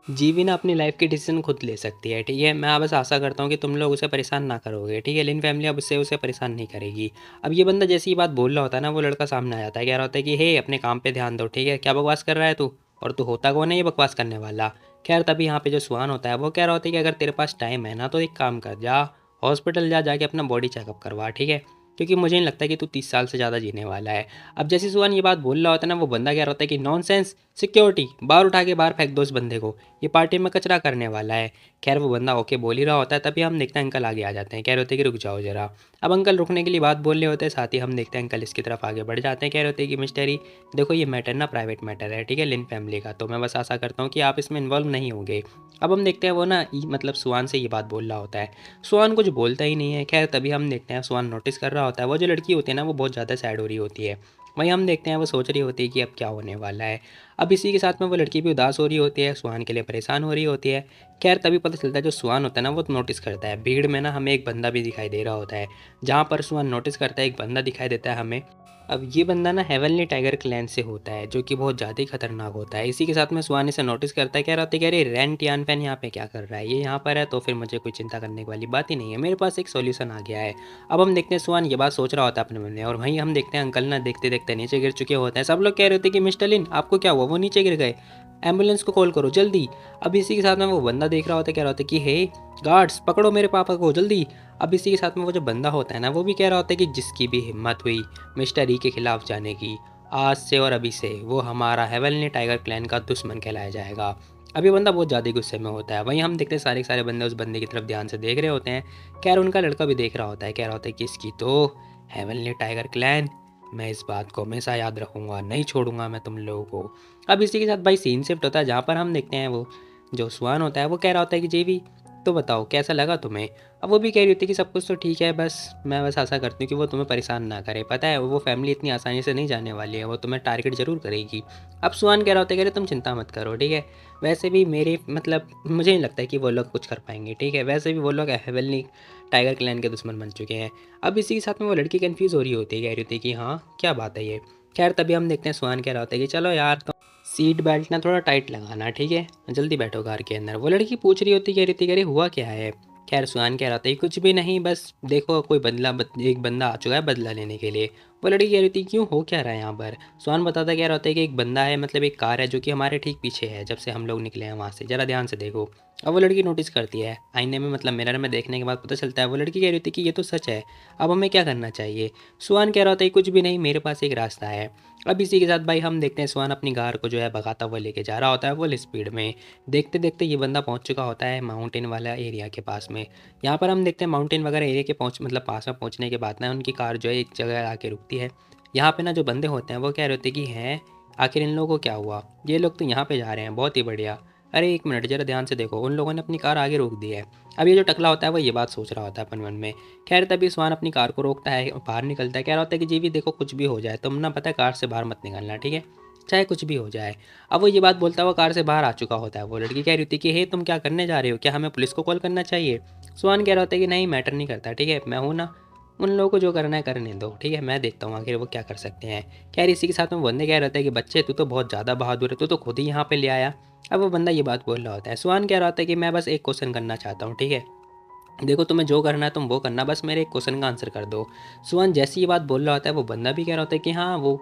जीवी ना अपनी लाइफ की डिसीजन खुद ले सकती है, ठीक है, मैं बस आशा करता हूँ कि तुम लोग उसे परेशान ना करोगे, ठीक है, लिन फैमिली अब उससे उसे परेशान नहीं करेगी। अब ये बंदा जैसी ये बात बोल रहा होता है ना, वो लड़का सामने आ जाता है, कह रहा होता है कि हे अपने काम पे ध्यान दो, ठीक है, क्या बकवास कर रहा है तू, और तू होता कौन है ये बकवास करने वाला। खैर तभी यहाँ पे जो सुहान होता है वो कह रहा होता है कि अगर तेरे पास टाइम है ना, तो एक काम कर, जा हॉस्पिटल जाके अपना बॉडी चेकअप करवा, ठीक है, क्योंकि मुझे नहीं लगता कि तू 30 साल से ज़्यादा जीने वाला है। अब जैसे सुहान ये बात बोल रहा होता है ना, वो बंदा कह रहा होता है कि नॉनसेंस, सिक्योरिटी, बाहर उठा के बाहर फेंक दो इस बंदे को, ये पार्टी में कचरा करने वाला है। खैर वो बंदा ओके बोल ही रहा होता है, तभी हम देखते हैं अंकल आगे आ जाते हैं, कह रहे होते हैं कि रुक जाओ जरा। अब अंकल रुकने के लिए बात बोल रहे होते हैं, साथ ही हम देखते हैं अंकल इसकी तरफ आगे बढ़ जाते हैं, कह रहे होते हैं कि मिस्टर ई देखो ये मैटर ना प्राइवेट मैटर है, ठीक है, लिन फैमिली का, तो मैं बस आशा करता हूँ कि आप इसमें इन्वॉल्व नहीं होंगे। अब हम देखते हैं वो ना मतलब सुहान से ये बात बोल रहा होता है, सुहान कुछ बोलता ही नहीं है। खैर तभी हम देखते हैं सुहान नोटिस कर रहा होता है, वो जो लड़की होती है ना वो बहुत ज़्यादा सैड हो रही होती है। वहीं हम देखते हैं वो सोच रही होती है कि अब क्या होने वाला है। अब इसी के साथ में वो लड़की भी उदास हो रही होती है, सुहान के लिए परेशान हो रही होती है। खैर तभी पता चलता है जो सुहान होता है ना वो नोटिस करता है, भीड़ में ना हमें एक बंदा भी दिखाई दे रहा होता है। जहाँ पर सुहान नोटिस करता है एक बंदा दिखाई देता है हमें। अब ये बंदा ना हेवनली टाइगर क्लैन से होता है, जो कि बहुत ज़्यादा ही खतरनाक होता है। इसी के साथ में सुहान इसे नोटिस करता है, कह रहा होता है कि अरे रेंट यान पैन यहाँ पे क्या कर रहा है, ये यहाँ पर है तो फिर मुझे कोई चिंता करने वाली बात ही नहीं है, मेरे पास एक सॉल्यूशन आ गया है। अब हम देखते हैं सुहान ये बात सोच रहा होता है अपने मन में, और वहीं हम देखते हैं अंकल ना देखते देखते नीचे गिर चुके होते हैं। सब लोग कह रहे होते कि मिस्टर लिन आपको क्या हुआ, वो नीचे गिर गए, एम्बुलेंस को कॉल करो जल्दी। अब इसी के साथ में वो बंदा देख रहा होता है, कह रहा होता है कि हे गार्ड्स पकड़ो मेरे पापा को जल्दी। अब इसी के साथ में वो जो बंदा होता है ना वो भी कह रहा होता है कि जिसकी भी हिम्मत हुई मिस्टर ई के खिलाफ जाने की, आज से और अभी से वो हमारा हेवनली टाइगर क्लैन का दुश्मन कहलाया जाएगा। अब ये बंदा बहुत ज़्यादा गुस्से में होता है। वहीं हम देखते हैं सारे के सारे बंदे उस बंदे की तरफ ध्यान से देख रहे होते हैं। खैर उनका लड़का भी देख रहा होता है, कह रहा होता है कि इसकी तो हेवनली टाइगर क्लैन, मैं इस बात को हमेशा याद रखूंगा, नहीं छोड़ूंगा मैं तुम लोगों को। अब इसी के साथ भाई सीन शिफ्ट होता है जहाँ पर हम देखते हैं वो जो स्वान होता है वो कह रहा होता है कि जेवी तो बताओ कैसा लगा तुम्हें। अब वो भी कह रही होती है कि सब कुछ तो ठीक है, बस मैं बस आशा करती हूँ कि वो तुम्हें परेशान ना करे। पता है वो फैमिली इतनी आसानी से नहीं जाने वाली है, वो तुम्हें टारगेट जरूर करेगी। अब सुहान कह रहा होता है, कह रहे तुम चिंता मत करो, ठीक है। वैसे भी मेरे मतलब मुझे नहीं लगता है कि वो लोग कुछ कर पाएंगे, ठीक है। वैसे भी वो लोग हेवनली टाइगर क्लैन के दुश्मन बन चुके हैं। अब इसी के साथ में वो लड़की कन्फ्यूज़ हो रही होती है, कह रही होती है कि हाँ क्या बात है ये। खैर तभी हम देखते हैं सुहान कह रहा होता है कि चलो यार तो सीट बेल्ट ना थोड़ा टाइट लगाना, ठीक है, जल्दी बैठो कार के अंदर। वो लड़की पूछ रही होती, कह रही थी कह रही हुआ क्या है। खैर सुहान कह रहा था कुछ भी नहीं, बस देखो कोई एक बंदा आ चुका है बदला लेने के लिए। वो लड़की कह रही थी क्यों, हो क्या रहा है यहाँ पर। सुहान बताता कह रहा होता है कि एक बंदा है, मतलब एक कार है जो कि हमारे ठीक पीछे है जब से हम लोग निकले हैं वहाँ से, ज़रा ध्यान से देखो। अब वो लड़की नोटिस करती है आईने में, मतलब मिरर में देखने के बाद पता चलता है। वो लड़की कह रही थी कि ये तो सच है, अब हमें क्या करना चाहिए। सुहान कह रहा होता है कुछ भी नहीं, मेरे पास एक रास्ता है। अब इसी के साथ भाई हम देखते हैं सुहान अपनी कार को जो है भगाता हुआ लेके जा रहा होता है फुल स्पीड में। देखते देखते ये बंदा पहुंच चुका होता है माउंटेन वाला एरिया के पास में। यहाँ पर हम देखते हैं माउंटेन वगैरह एरिया के मतलब पास में पहुंचने के बाद ना उनकी कार जो है एक जगह आके रुकती है। यहाँ पे ना जो बंदे होते हैं वो कह रहे होते हैं कि हैं आखिर इन लोगों को क्या हुआ, ये लोग तो यहाँ पे जा रहे हैं, बहुत ही बढ़िया। अरे एक मिनट जरा ध्यान से देखो, उन लोगों ने अपनी कार आगे रोक दी है। अब ये जो टकला होता है वो ये बात सोच रहा होता है अपन मन में। खैर तभी स्वान अपनी कार को रोकता है, बाहर निकलता है, कह रहा होता है कि जी भी देखो कुछ भी हो जाए तुम ना पता है कार से बाहर मत निकलना, ठीक है, चाहे कुछ भी हो जाए। अब वो ये बात बोलता हुआ कार से बाहर आ चुका होता है। वो लड़की कह रही होती कि हे तुम क्या करने जा रहे हो, क्या हमें पुलिस को कॉल करना चाहिए। स्वान कह रहा होता है कि नहीं मैटर नहीं करता, ठीक है, मैं हूँ ना, उन लोगों को जो करना है करने दो, ठीक है, मैं देखता हूँ आखिर वो क्या कर सकते हैं। खैर इसी के साथ में बंदे कह रहे थे कि बच्चे तू तो बहुत ज़्यादा बहादुर है, तू तो खुद ही यहाँ पे ले आया। अब वो बंदा ये बात बोल रहा होता है। सुहान कह रहा होता है कि मैं बस एक क्वेश्चन करना चाहता हूँ, ठीक है, देखो तुम्हें जो करना है तुम वो करना, बस मेरे एक क्वेश्चन का आंसर कर दो। सुहान जैसे ये बात बोल रहा होता है वो बंदा भी कह रहा होता है कि हाँ वो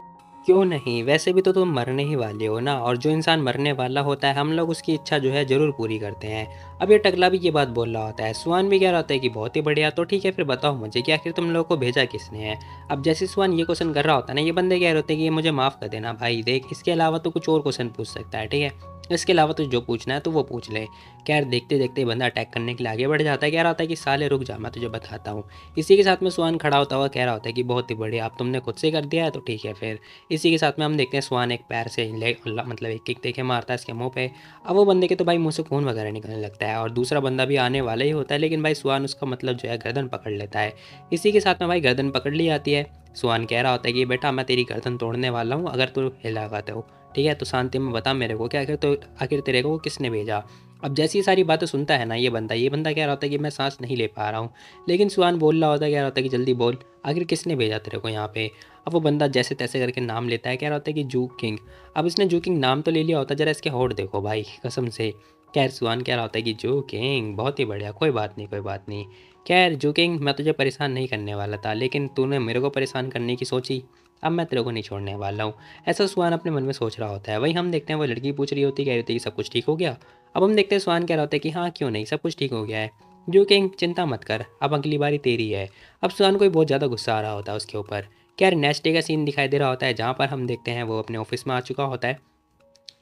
क्यों नहीं, वैसे भी तो तुम मरने ही वाले हो ना, और जो इंसान मरने वाला होता है हम लोग उसकी इच्छा जो है ज़रूर पूरी करते हैं। अब ये टकला भी ये बात बोल रहा होता है। सुहान भी कह रहा होता है कि बहुत ही बढ़िया, तो ठीक है फिर बताओ मुझे कि आखिर तुम लोगों को भेजा किसने है। अब जैसे सुहान ये क्वेश्चन कर रहा होता है ना, ये बंदे कह रहे होते हैं कि ये मुझे माफ़ कर देना भाई, देख इसके अलावा तो कुछ और क्वेश्चन पूछ सकता है, ठीक है, इसके अलावा तो जो पूछना है तो वो पूछ ले। खैर देखते देखते बंदा अटैक करने के लिए आगे बढ़ जाता है, कह रहा होता है कि साले रुक जा मैं तुझे बताता हूँ। इसी के साथ में सुहान खड़ा होता हुआ कह रहा होता है कि बहुत ही बढ़िया, अब तुमने खुद से कर दिया है तो ठीक है फिर। इसी के साथ में हम देखते हैं सुहान एक पैर से मतलब एक किक देके मारता है इसके मुंह पे। अब वो बंदे के तो भाई मुंह से खून वगैरह निकलने लगता है और दूसरा बंदा भी आने वाला ही होता है, लेकिन भाई सुहान उसका मतलब जो है गर्दन पकड़ लेता है। इसी के साथ में भाई गर्दन पकड़ ली जाती है। सुहान कह रहा होता है कि बेटा मैं तेरी गर्दन तोड़ने वाला हूँ अगर तू हिलाता हो, ठीक है, तो शांति में बता मेरे को कि आखिर तेरे को किसने भेजा। अब जैसी सारी बातें सुनता है ना ये बंदा कह रहा होता है कि मैं सांस नहीं ले पा रहा हूँ, लेकिन सुहान बोल रहा होता है, कह रहा होता है कि जल्दी बोल आखिर किसने भेजा तेरे को यहाँ पे। अब वो बंदा जैसे तैसे करके नाम लेता है, कह रहा होता है कि जू किंग। अब इसने जू किंग नाम तो ले लिया होता, जरा इसके होड़ देखो भाई कसम से। खैर सुहान कह रहा होता है कि जू किंग बहुत ही बढ़िया, कोई बात नहीं कोई बात नहीं। खैर जू किंग मैं तुझे परेशान नहीं करने वाला था, लेकिन तूने मेरे को परेशान करने की सोची, अब मैं तेरे को नहीं छोड़ने वाला हूँ। ऐसा सुहान अपने मन में सोच रहा होता है। वहीं हम देखते हैं वो लड़की पूछ रही होती है, कह रही होती है कि सब कुछ ठीक हो गया। अब हम देखते हैं सुहान कह रहा होता है कि हाँ क्यों नहीं, सब कुछ ठीक हो गया है, जो किंग चिंता मत कर, अब अगली बारी तेरी है। अब सुहान को भी बहुत ज़्यादा गुस्सा आ रहा होता है उसके ऊपर। खैर नेक्स्ट डे का सीन दिखाई दे रहा होता है जहाँ पर हम देखते हैं वो अपने ऑफिस में आ चुका होता है।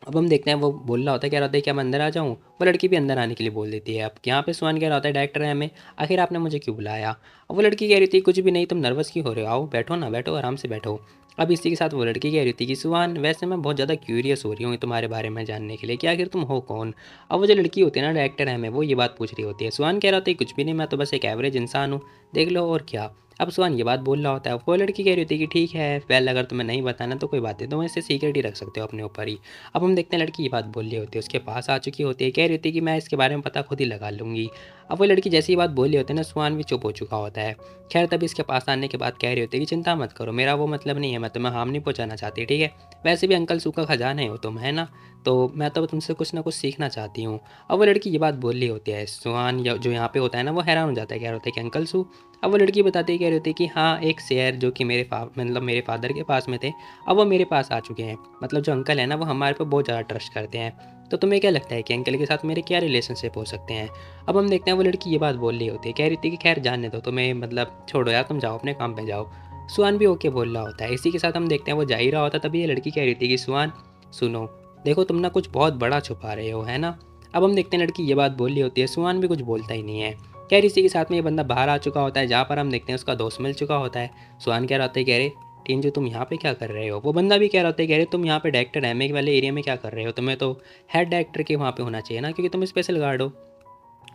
अब हम देखते हैं वो बोल रहा होता है, कह रहा होता है क्या मैं अंदर आ जाऊँ। वो लड़की भी अंदर आने के लिए बोल देती है। अब यहाँ पे सुहान कह रहा होता है डायरेक्टर है हमें, आखिर आपने मुझे क्यों बुलाया। अब वो लड़की कह रही थी कुछ भी नहीं, तुम नर्वस क्यों हो रहे हो, आओ बैठो ना, बैठो आराम से बैठो। अब इसी के साथ वो लड़की कह रही थी कि सुहान वैसे मैं बहुत ज़्यादा क्यूरियस हो रही हूँ तुम्हारे बारे में जानने के लिए कि आखिर तुम हो कौन। अब वो जो लड़की होती है ना डायरेक्टर है हमें, वो ये बात पूछ रही होती है। सुहान कह रहा होता है कुछ भी नहीं, मैं तो बस एक एवरेज इंसान हूँ, देख लो और क्या। अब सुहान ये बात बोल रहा होता है। वो लड़की कह रही होती है कि ठीक है वेल अगर तुम्हें नहीं बताना तो कोई बात नहीं, तुम इसे सीक्रेट ही रख सकते हो अपने ऊपर ही। अब हम देखते हैं लड़की ये बात बोल रही होती है, उसके पास आ चुकी होती है, कह रही होती है कि मैं इसके बारे में पता खुद ही लगा लूँगी। अब वो लड़की जैसी बात बोल रही होती है ना, सुहान भी चुप हो चुका होता है। खैर तभी इसके पास आने के बाद कह रही होती है कि चिंता मत करो, मेरा वो मतलब नहीं है, मैं तुम्हें हार्म नहीं पहुँचाना चाहती, ठीक है, वैसे भी अंकल सूखा खजाना हो तुम, है ना, तो मैं तो तुमसे कुछ ना कुछ सीखना चाहती हूँ। अब वो लड़की ये बात बोल रही होती है। सुहान जो यहाँ पे होता है ना वो हैरान हो जाता है, कह रहा होता है कि अंकल सू। अब वो लड़की बताती है, कह रही होती है कि हाँ एक शेयर जो कि मतलब मेरे फादर के पास में थे, अब वो मेरे पास आ चुके हैं, मतलब जो अंकल है ना वो हमारे पे बहुत ज़्यादा ट्रस्ट करते हैं। तो तुम्हें क्या लगता है कि अंकल के साथ मेरे क्या रिलेशनशिप हो सकते हैं। अब हम देखते हैं वो लड़की ये बात बोल रही होती है, कह रही थी कि खैर जानने दो तुम्हें, मतलब छोड़ो यार तुम जाओ अपने काम पे जाओ। सुहान भी ओके बोल रहा होता है। इसी के साथ हम देखते हैं वो जा ही रहा होता, तभी ये लड़की कह रही थी कि सुहान सुनो, देखो तुम ना कुछ बहुत बड़ा छुपा रहे हो, है ना। अब हम देखते हैं लड़की ये बात बोल रही होती है, सुहान भी कुछ बोलता ही नहीं है। खैर इसी के साथ में ये बंदा बाहर आ चुका होता है, जहाँ पर हम देखते हैं उसका दोस्त मिल चुका होता है। सुहान कह रहा होता है, कह रहे टीनजू तुम यहाँ पे क्या कर रहे हो। वो बंदा भी कह रहा होता है, कह रहे तुम यहाँ पे डायरेक्टर एम वाले एरिया में क्या कर रहे हो, तुम्हें तो हेड डायरेक्टर के वहाँ पे होना चाहिए ना, क्योंकि तुम स्पेशल गार्ड हो।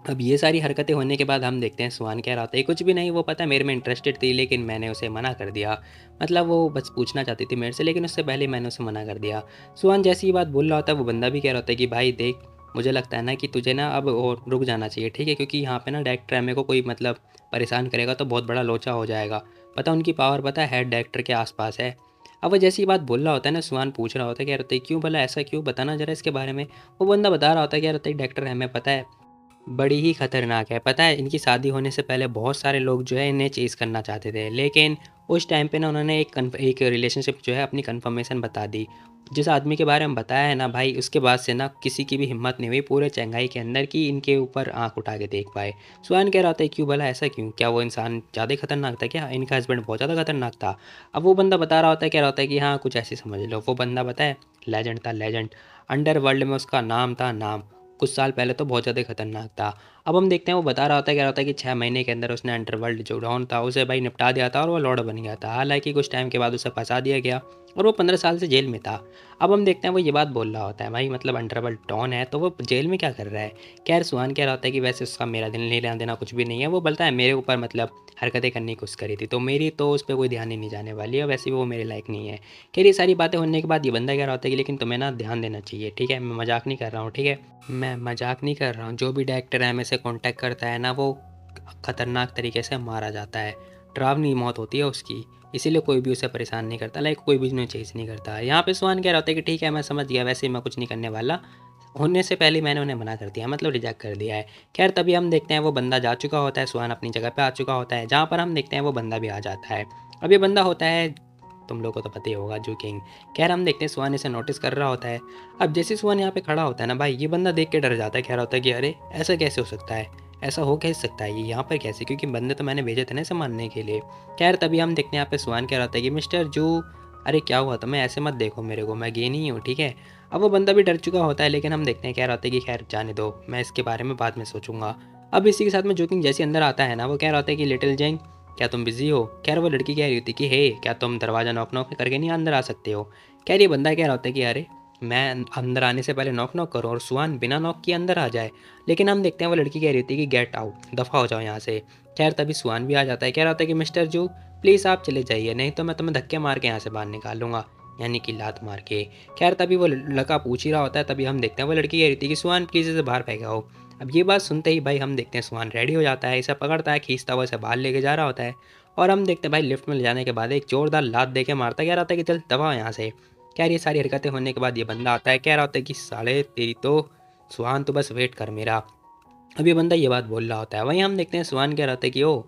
अब ये सारी हरकतें होने के बाद हम देखते हैं सुहान कह रहा होता है, कुछ भी नहीं, वो पता है मेरे में इंटरेस्टेड थी लेकिन मैंने उसे मना कर दिया। मतलब वो बस पूछना चाहती थी मेरे से, लेकिन उससे पहले मैंने उसे मना कर दिया। सुहान जैसी ये बात बोल रहा होता है, वो बंदा भी कह रहा होता है कि भाई देख, मुझे लगता है ना कि तुझे ना अब और रुक जाना चाहिए, ठीक है, क्योंकि यहाँ पे ना डायरेक्टर एम को कोई मतलब परेशान करेगा तो बहुत बड़ा लोचा हो जाएगा। पता उनकी पावर पता है हेड डायरेक्टर के आसपास है। अब वो जैसी बात बोल रहा होता है ना, सुहान पूछ रहा होता है, कह रहा होता है क्यों भला, ऐसा क्यों, बताना जरा इसके बारे में। वो बंदा बता रहा होता है, कह रहा होता है डायरेक्टर हमें पता है बड़ी ही खतरनाक है, पता है इनकी शादी होने से पहले बहुत सारे लोग जो है इन्हें चेज़ करना चाहते थे, लेकिन उस टाइम पे ना उन्होंने एक रिलेशनशिप जो है अपनी कन्फर्मेशन बता दी। जिस आदमी के बारे में बताया है ना भाई, उसके बाद से ना किसी की भी हिम्मत नहीं हुई पूरे चेंगाई के अंदर कि इनके ऊपर आंख उठा के देख पाए। सुहान कह रहा था क्यों भला, ऐसा क्यों, क्या वो इंसान ज़्यादा खतरनाक था क्या, इनका हस्बैंड बहुत ज़्यादा खतरनाक था। अब वो बंदा बता रहा होता है, कह रहा होता है कि हाँ कुछ ऐसे समझ लो। वो बंदा पता है लेजेंड था, लेजेंड, अंडर वर्ल्ड में उसका नाम था, नाम। कुछ साल पहले तो बहुत ज़्यादा खतरनाक था। अब हम देखते हैं वो बता रहा होता है, कह रहा होता है कि 6 महीने के अंदर उसने अंडरवर्ल्ड जो डॉन था उसे भाई निपटा दिया था और वो लॉर्ड बन गया था। हालांकि कुछ टाइम के बाद उसे फंसा दिया गया और वो 15 साल से जेल में था। अब हम देखते हैं वो ये बात बोल रहा होता है, भाई मतलब अंडरवर्ल्ड डॉन है तो वो जेल में क्या कर रहा है। खैर सुहान कह रहा होता है कि वैसे उसका मेरा दिल नहीं लेना देना कुछ भी नहीं है, वो बोलता है मेरे ऊपर मतलब हरकतें करने की कोशिश करी थी तो मेरी तो उस पर कोई ध्यान ही नहीं जाने वाली है, वैसे भी वो मेरे लायक नहीं है। खैर ये सारी बातें होने के बाद ये बंदा कह रहा होता है कि लेकिन तुम्हें ना ध्यान देना चाहिए, ठीक है, मैं मजाक नहीं कर रहा हूँ, ठीक है, मैं मजाक नहीं कर रहा हूँ। जो भी डायरेक्टर है से कांटेक्ट करता है ना, वो खतरनाक तरीके से मारा जाता है, डरावनी मौत होती है उसकी। इसीलिए कोई भी उसे परेशान नहीं करता, लाइक कोई भी उन्हें चेज़ नहीं करता। यहाँ पे सुहान कह रहा होता है कि ठीक है मैं समझ गया, वैसे मैं कुछ नहीं करने वाला, होने से पहले मैंने उन्हें मना कर दिया, मतलब रिजेक्ट कर दिया है। खैर तभी हम देखते हैं वो बंदा जा चुका होता है, सुहान अपनी जगह पे आ चुका होता है, जहाँ पर हम देखते हैं वो बंदा भी आ जाता है। अब ये बंदा होता है, तुम लोग को तो पता ही होगा, जू किंग। खैर हम देखते हैं सुहान इसे नोटिस कर रहा होता है। अब जैसे सुहान यहाँ पे खड़ा होता है ना भाई, ये बंदा देख के डर जाता है, कह रहा होता है कि अरे ऐसा कैसे हो सकता है, ऐसा हो कैसे सकता है, ये यहाँ पर कैसे, क्योंकि बंदे तो मैंने भेजे थे ना इसे मारने के लिए। खैर तभी हम देखते हैं यहाँ पे सुहान कह रहा होता है कि मिस्टर जू, अरे क्या हुआ तुम्हें, ऐसे मत देखो मेरे को, मैं गे नहीं हूँ, ठीक है। अब वो बंदा भी डर चुका होता है, लेकिन हम देखते हैं कह रहा होता है कि खैर जाने दो, मैं इसके बारे में बाद में सोचूंगा। अब इसी के साथ में जोकिंग जैसे अंदर आता है ना, वो कह रहा होता है कि लिटिल जेंग क्या तुम बिजी हो। खैर वो लड़की कह रही होती कि हे क्या तुम दरवाज़ा नॉक नॉक करके नहीं अंदर आ सकते हो। खैर ये बंदा कह रहा होता है कि अरे मैं अंदर आने से पहले नॉक नॉक करूँ और सुहान बिना नॉक किए अंदर आ जाए। लेकिन हम देखते हैं वो लड़की कह रही होती है कि गेट आउट, दफ़ा हो जाओ यहाँ से। खैर तभी सुहान भी आ जाता है, कह रहा होता है कि मिस्टर जू प्लीज़ आप चले जाइए, नहीं तो मैं तुम्हें धक्के मार के यहाँ से बाहर निकालूंगा, यानी कि लात मार के। खैर तभी वो लड़का पूछ ही रहा होता है, तभी हम देखते हैं वो लड़की कह रही थी कि सुहान प्लीज़ इसे बाहर फेंकाओ। अब ये बात सुनते ही भाई हम देखते हैं सुहान रेडी हो जाता है, इसे पकड़ता है, खींचता हुआ इसे बाहर लेके जा रहा होता है। और हम देखते हैं भाई लिफ्ट में ले जाने के बाद एक जोरदार लात दे के मारता, कह रहा होता है कि चल दबा यहाँ से। खैर ये सारी हरकतें होने के बाद ये बंदा आता है, कह रहा होता है कि साले तेरी तो, सुहान तो बस वेट कर मेरा। अब ये बंदा ये बात बोल रहा होता है, वहीं हम देखते हैं सुहान कह रहा होता है कि ओ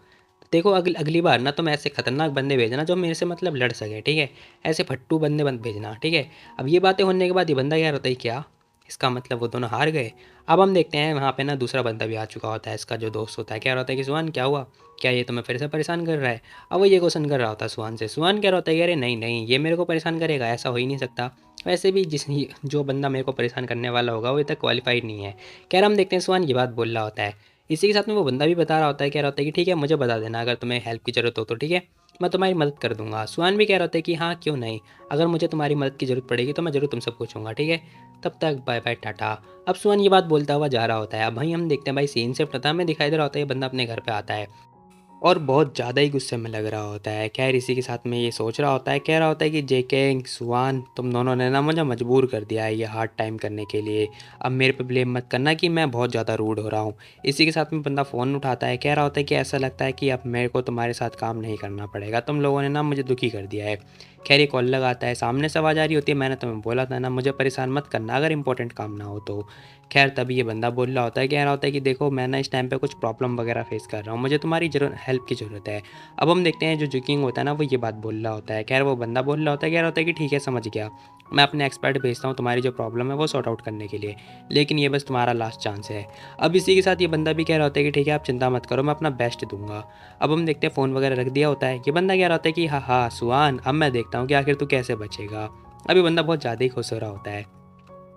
देखो अगली बार ना तुम ऐसे खतरनाक बंदे भेजना जो मेरे से मतलब लड़ सके, ठीक है, ऐसे फट्टू बंदे मत भेजना, ठीक है। अब ये बातें होने के बाद ये बंदा क्या होता है, क्या इसका मतलब वो दोनों हार गए। अब हम देखते हैं वहाँ पे ना दूसरा बंदा भी आ चुका होता है, इसका जो दोस्त होता है, क्या होता है कि सुहान क्या हुआ, क्या ये तुम्हें फिर से परेशान कर रहा है। अब वो ये क्वेश्चन कर रहा होता है सुहान से, सुहान क्या होता है कि अरे नहीं नहीं ये मेरे को परेशान करेगा, ऐसा हो ही नहीं सकता, वैसे भी जो बंदा मेरे को परेशान करने वाला होगा वो इतना क्वालिफाइड नहीं है। कह हम देखते हैं सुहान ये बात बोल रहा होता है। इसी के साथ में वो बंदा भी बता रहा होता है, कह रहा होता है कि ठीक है मुझे बता देना अगर तुम्हें हेल्प की ज़रूरत हो तो, ठीक है, मैं तुम्हारी मदद कर दूंगा। सुहान भी कह रहा होता है कि हाँ क्यों नहीं, अगर मुझे तुम्हारी मदद की ज़रूरत पड़ेगी तो मैं ज़रूर तुमसे पूछूंगा, ठीक है, तब तक बाय बाय टाटा। अब सुहान ये बात बोलता हुआ जा रहा होता है। अब भाई हम देखते हैं भाई सीन से पता हमें दिखाई दे रहा होता है ये बंदा अपने घर पे आता है और बहुत ज़्यादा ही गुस्से में लग रहा होता है। खैर इसी के साथ में ये सोच रहा होता है, कह रहा होता है कि जेके सुहान तुम दोनों ने ना मुझे मजबूर कर दिया है ये हार्ड टाइम करने के लिए, अब मेरे पे ब्लेम मत करना कि मैं बहुत ज़्यादा रूड हो रहा हूँ। इसी के साथ में बंदा फ़ोन उठाता है, कह रहा होता है कि ऐसा लगता है कि अब मेरे को तुम्हारे साथ काम नहीं करना पड़ेगा, तुम लोगों ने ना मुझे दुखी कर दिया है। खैर ये कॉल लगाता है, सामने से आवाज़ आ रही होती है, मैंने तुम्हें बोला था ना मुझे परेशान मत करना अगर इंपॉर्टेंट काम ना हो तो। खैर तभी ये बंदा बोल रहा होता है, कह रहा होता है कि देखो मैं ना इस टाइम पे कुछ प्रॉब्लम वगैरह फेस कर रहा हूँ, मुझे तुम्हारी हेल्प की ज़रूरत है। अब हम देखते हैं जो जुकिंग होता है ना वो ये बात बोल रहा होता है। खैर वो बंदा बोल रहा होता है, कह रहा होता है कि ठीक है समझ गया, मैं अपने एक्सपर्ट भेजता हूँ तुम्हारी जो प्रॉब्लम है वो सॉर्ट आउट करने के लिए, लेकिन ये बस तुम्हारा लास्ट चांस है। अब इसी के साथ ये बंदा भी कह रहा होता है कि ठीक है आप चिंता मत करो, मैं अपना बेस्ट दूंगा। अब हम देखते हैं फ़ोन वगैरह रख दिया होता है, ये बंदा कह रहा होता है कि हाँ हाँ सुहान अब मैं देखता हूँ कि आखिर तू कैसे बचेगा। अब ये बंदा बहुत ज़्यादा ही खुश हो रहा होता है।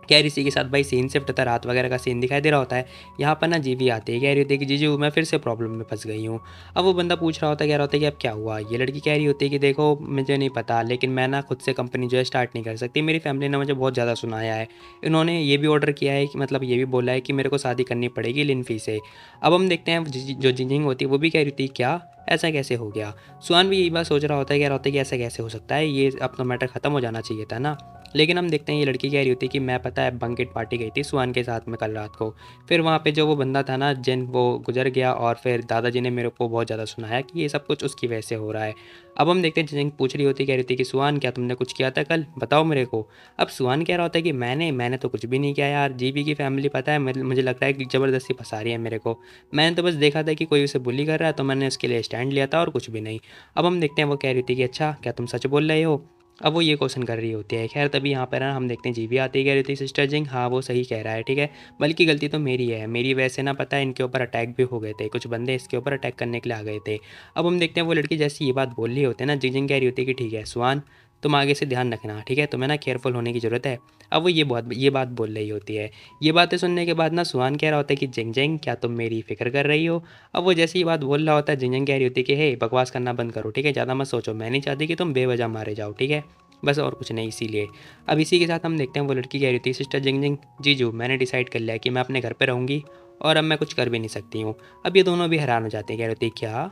कह रही इसी के साथ भाई सीन शिफ्ट होता है, रात वगैरह का सीन दिखाई दे रहा होता है। यहाँ पर ना जीवी आती है, कह रही होती है कि जीजू मैं फिर से प्रॉब्लम में फंस गई हूँ। अब वो बंदा पूछ रहा होता है, कह रहा होता है कि अब क्या हुआ। ये लड़की कह रही होती है कि देखो मुझे नहीं पता, लेकिन मैं ना खुद से कंपनी जो है स्टार्ट नहीं कर सकती, मेरी फैमिली ने मुझे बहुत ज़्यादा सुनाया है। इन्होंने ये भी ऑर्डर किया है कि मतलब ये भी बोला है कि मेरे को शादी करनी पड़ेगी लिन फी से। अब हम देखते हैं जो जिंजिंग होती है वो भी कह रही थी क्या ऐसा कैसे हो गया। सुहान भी यही बात सोच रहा होता है, कह रहा होता है कि ऐसा कैसे हो सकता है, ये अपना मैटर ख़त्म हो जाना चाहिए था ना। लेकिन हम देखते हैं ये लड़की कह रही होती है कि मैं पता है बंकेट पार्टी गई थी सुहान के साथ में कल रात को। फिर वहाँ पे जो वो बंदा था ना जिन वो गुजर गया, और फिर दादाजी ने मेरे को बहुत ज़्यादा सुनाया कि ये सब कुछ उसकी वजह से हो रहा है। अब हम देखते हैं जिन पूछ रही होती, कह रही थी कि सुहान क्या तुमने कुछ किया था कल, बताओ मेरे को। अब सुहान कह रहा होता है कि मैंने तो कुछ भी नहीं किया यार, जीबी की फैमिली पता है मुझे लग रहा है कि ज़बरदस्ती फंसा रही है मेरे को। मैंने तो बस देखा था कि कोई उसे बुली कर रहा है तो मैंने उसके लिए स्टैंड लिया था और कुछ भी नहीं। अब हम देखते हैं वो कह रही थी कि अच्छा क्या तुम सच बोल रहे हो। अब वो ये क्वेश्चन कर रही होती है। खैर तभी यहाँ पर ना हम देखते हैं जीवी आती है, कह रही थी सिस्टर जिंग हाँ वो सही कह रहा है, ठीक है, बल्कि गलती तो मेरी है, मेरी वजह से ना पता है इनके ऊपर अटैक भी हो गए थे, कुछ बंदे इसके ऊपर अटैक करने के लिए आ गए थे। अब हम देखते हैं वो लड़की जैसी ये बात बोल रही होती है ना, जिंग कह रही होती है कि ठीक है सुहान तुम आगे से ध्यान रखना, ठीक है, तुम्हें ना केयरफुल होने की ज़रूरत है। अब वो ये बात बोल रही होती है। ये बातें सुनने के बाद ना सुहान कह रहा होता है कि जिंग जिंग क्या तुम मेरी फिक्र कर रही हो। अब वो जैसी ये बात बोल रहा होता है, जिंग जिंग कह रही होती है कि हे बकवास करना बंद करो, ठीक है, ज़्यादा मत सोचो, मैं नहीं चाहती कि तुम बेवजह मारे जाओ, ठीक है, बस और कुछ नहीं इसीलिए। अब इसी के साथ हम देखते हैं वो लड़की कह रही थी सिस्टर जिंग जिंग जीजू मैंने डिसाइड कर लिया है कि मैं अपने घर पे रहूँगी और अब मैं कुछ कर भी नहीं सकती हूँ। अब ये दोनों भी हैरान हो जाते हैं, कह रही थी क्या।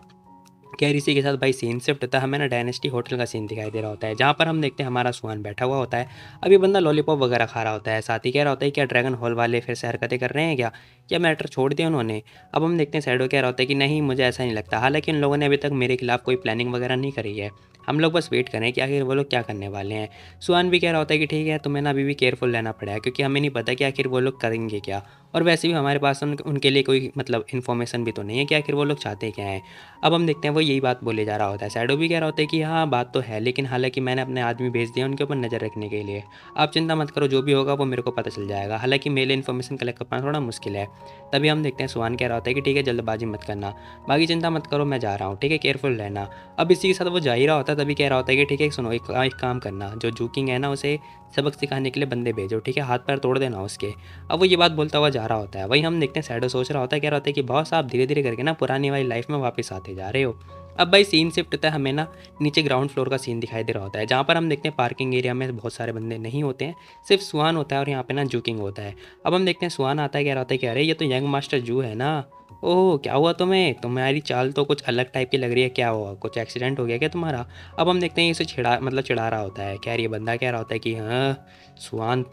कह रही इसी के साथ भाई सीन शिफ्ट होता है, हमें ना डायनेस्टी होटल का सीन दिखाई दे रहा होता है, जहाँ पर हम देखते हैं हमारा सुहान बैठा हुआ होता है। अब ये बंदा लॉलीपॉप वगैरह खा रहा होता है, साथ ही कह रहा होता है क्या ड्रैगन हॉल वाले फिर से हरकतें कर रहे हैं क्या मैटर छोड़ दिया उन्होंने। अब हम देखते हैं सैडो कह रहा होता है कि नहीं मुझे ऐसा नहीं लगता, हालांकि इन लोगों ने अभी तक मेरे खिलाफ कोई प्लानिंग वगैरह नहीं करी है, हम लोग बस वेट करें कि आखिर वो लोग क्या करने वाले हैं। सुहान भी कह रहा होता है कि ठीक है तुम्हें ना अभी भी केयरफुल रहना पड़ेगा, क्योंकि हमें नहीं पता कि आखिर वो लोग करेंगे क्या, और वैसे भी हमारे पास उनके लिए कोई मतलब इन्फॉर्मेशन भी तो नहीं है कि आखिर वो लोग चाहते क्या हैं। अब हम देखते हैं वो यही बात बोले जा रहा होता है। सैडो भी कह रहा होता है कि हाँ बात तो है, लेकिन हालांकि मैंने अपने आदमी भेज दिया उनके ऊपर नज़र रखने के लिए, आप चिंता मत करो, जो भी होगा वो मेरे को पता चल जाएगा, हालांकि मेरे इन्फॉर्मेशन कलेक्ट कर पाना थोड़ा मुश्किल है। तभी हम देखते हैं सुहान कह रहा होता है कि ठीक है जल्दबाजी मत करना, बाकी चिंता मत करो, मैं जा रहा हूँ, ठीक है, केयरफुल रहना। अब इसी के साथ वो जा ही रहा होता है, तभी कह रहा होता है कि ठीक है सुनो एक काम करना, जो जूकिंग है ना उसे सबक सिखाने के लिए बंदे भेजो, ठीक है, हाथ पैर तोड़ देना उसके। अब वो ये बात बोलता हुआ जा रहा होता है। वही हम देखते हैं सैडो सोच रहा होता है, कह रहा होता है कि बॉस आप धीरे धीरे करके ना पुरानी वाली लाइफ में वापस आते जा रहे हो। अब भाई सीन शिफ्ट होता है, हमें ना नीचे ग्राउंड फ्लोर का सीन दिखाई दे रहा होता है, जहाँ पर हम देखते हैं पार्किंग एरिया में बहुत सारे बंदे नहीं होते हैं, सिर्फ सुहान होता है और यहाँ पे ना जूकिंग होता है। अब हम देखते हैं सुहान आता है, कह रहा होता है कि अरे ये तो यंग मास्टर जू है ना, ओह क्या हुआ तुम्हें, तुम्हारी चाल तो कुछ अलग टाइप की लग रही है, क्या हुआ, कुछ एक्सीडेंट हो गया क्या तुम्हारा। अब हम देखते हैं इसे चिढ़ा रहा होता है, खैर ये बंदा कह रहा होता है कि हाँ सुहान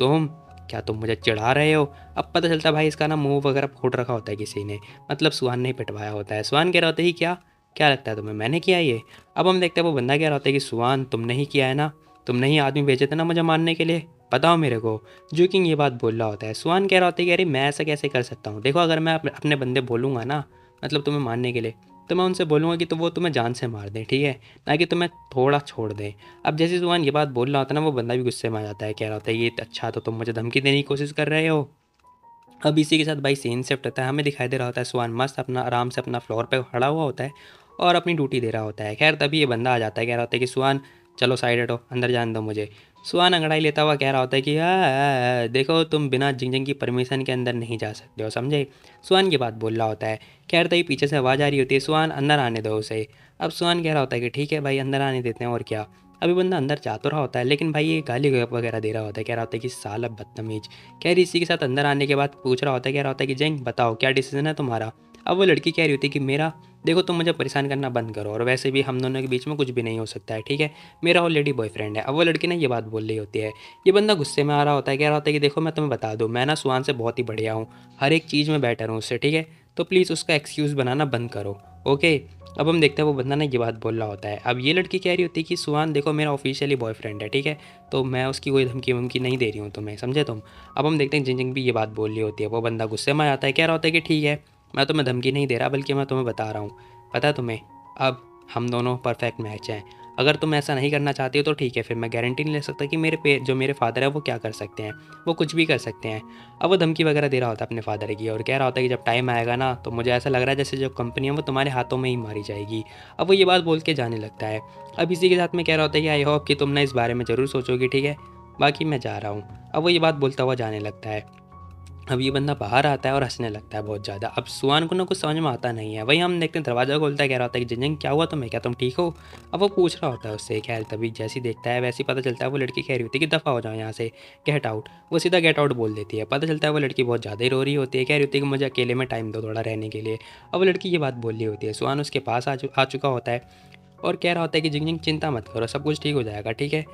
क्या तुम मुझे चिढ़ा रहे हो। अब पता चलता है भाई इसका ना मुंह वगैरह फोड़ रखा होता है किसी ने, मतलब सुहान ने ही पिटवाया होता है। सुहान कह रहा होता है कि क्या क्या लगता है तुम्हें मैंने किया ये। अब हम देखते हैं वो बंदा कह रहा होता है कि सुहान तुमने ही किया है ना, तुमने ही आदमी भेजे थे ना मुझे मारने के लिए, बताओ मेरे को। जूकिंग ये बात बोल रहा होता है। सुहान कह रहा होता है कि अरे मैं ऐसा कैसे कर सकता हूँ, देखो अगर मैं अपने बंदे बोलूँगा ना मतलब तुम्हें मारने के लिए, तो मैं उनसे बोलूँगा कि तो वो तुम्हें जान से मार दें, ठीक है, ना कि तुम्हें थोड़ा छोड़ दें। अब जैसे सुहान ये बात बोल रहा होता है ना, वो बंदा भी गुस्से में आ जाता है, कह रहा होता है ये अच्छा तो तुम मुझे धमकी देने की कोशिश कर रहे हो। अब इसी के साथ भाई सीन शिफ्ट होता है, हमें दिखाई दे रहा होता है सुहान मस्त अपना आराम से अपना फ्लोर पे खड़ा हुआ होता है और अपनी ड्यूटी दे रहा होता है। खैर तभी ये बंदा आ जाता है, कह रहा होता है कि सुहान चलो साइड हटो, अंदर जाने दो मुझे। सुहान अंगड़ाई लेता हुआ कह रहा होता है कि देखो तुम बिना जिंग जिंग की परमिशन के अंदर नहीं जा सकते हो, समझे। सुहान की बात बोल रहा होता है। खैर तभी पीछे से आवाज़ आ रही होती है, सुहान अंदर आने दो उसे। अब सुहान कह रहा होता है कि ठीक है भाई अंदर आने देते हैं और क्या। अभी बंदा अंदर जा तो रहा होता है, लेकिन भाई ये गाली वगैरह दे रहा होता है, कह रहा होता है कि साला बदतमीज। खैर इसी के साथ अंदर आने के बाद पूछ रहा होता है, कह रहा होता है कि जिंग बताओ क्या डिसीजन है तुम्हारा। अब वो लड़की कह रही होती है कि मेरा देखो तुम मुझे परेशान करना बंद करो, और वैसे भी हम दोनों के बीच में कुछ भी नहीं हो सकता है, ठीक है, मेरा ऑलरेडी बॉयफ्रेंड है। अब वो लड़की ना ये बात बोल रही होती है। ये बंदा गुस्से में आ रहा होता है, कह रहा होता है कि देखो मैं तुम्हें बता दूँ मैं ना सुहान से बहुत ही बढ़िया हूँ, हर एक चीज़ में बेटर हूँ उससे, ठीक है, तो प्लीज़ उसका एक्सक्यूज़ बनाना बंद करो, ओके। अब हम देखते हैं वो बंदा ना ये बात बोल रहा होता है। अब ये लड़की कह रही होती है कि सुहान देखो मेरा ऑफिशियली बॉयफ्रेंड है, ठीक है, तो मैं उसकी कोई धमकी वमकी नहीं दे रही हूँ तुम्हें, समझे तुम। अब हम देखते हैं जिंग जिंग भी ये बात बोल रही होती है। वो बंदा गुस्से में आ जाता है, कह रहा होता है कि ठीक है मैं तुम्हें धमकी नहीं दे रहा, बल्कि मैं तुम्हें बता रहा हूँ, पता है तुम्हें अब हम दोनों परफेक्ट मैच हैं, अगर तुम ऐसा नहीं करना चाहती हो तो ठीक है, फिर मैं गारंटी नहीं ले सकता कि जो मेरे फादर है वो क्या कर सकते हैं, वो कुछ भी कर सकते हैं। अब वो धमकी वगैरह दे रहा होता है अपने फादर की, और कह रहा होता है कि जब टाइम आएगा ना तो मुझे ऐसा लग रहा है जैसे जो कंपनी है वो तुम्हारे हाथों में ही मारी जाएगी। अब वो ये बात बोल के जाने लगता है। अब इसी के साथ में कह रहा होता है कि आई होप कि तुम ना इस बारे में ज़रूर सोचोगी, ठीक है, बाकी मैं जा रहा हूँ। अब वो ये बात बोलता हुआ जाने लगता है। अब ये बंदा बाहर आता है और हंसने लगता है बहुत ज़्यादा। अब सुहान को ना कुछ समझ में आता नहीं है। वही हम देखते हैं दरवाज़ा खोलता है, कह रहा होता है कि जिंजन क्या हुआ तुम्हें, क्या तुम ठीक हो? अब वो पूछ रहा होता है उससे। खैर तभी जैसे ही देखता है वैसे ही पता चलता है वो लड़की कह रही होती है कि दफ़ा हो जाओ यहाँ से, गेट आउट। वो सीधा गेट आउट बोल देती है। पता चलता है वो लड़की बहुत ज़्यादा ही रो रही होती है, कह रही होती है कि मुझे अकेले में टाइम दो थोड़ा रहने के लिए। अब वो लड़की ये बात बोल रही होती है। सुहान उसके पास आ चुका होता है और कह रहा होता है कि जिंजन चिंता मत करो, सब कुछ ठीक हो जाएगा, ठीक है।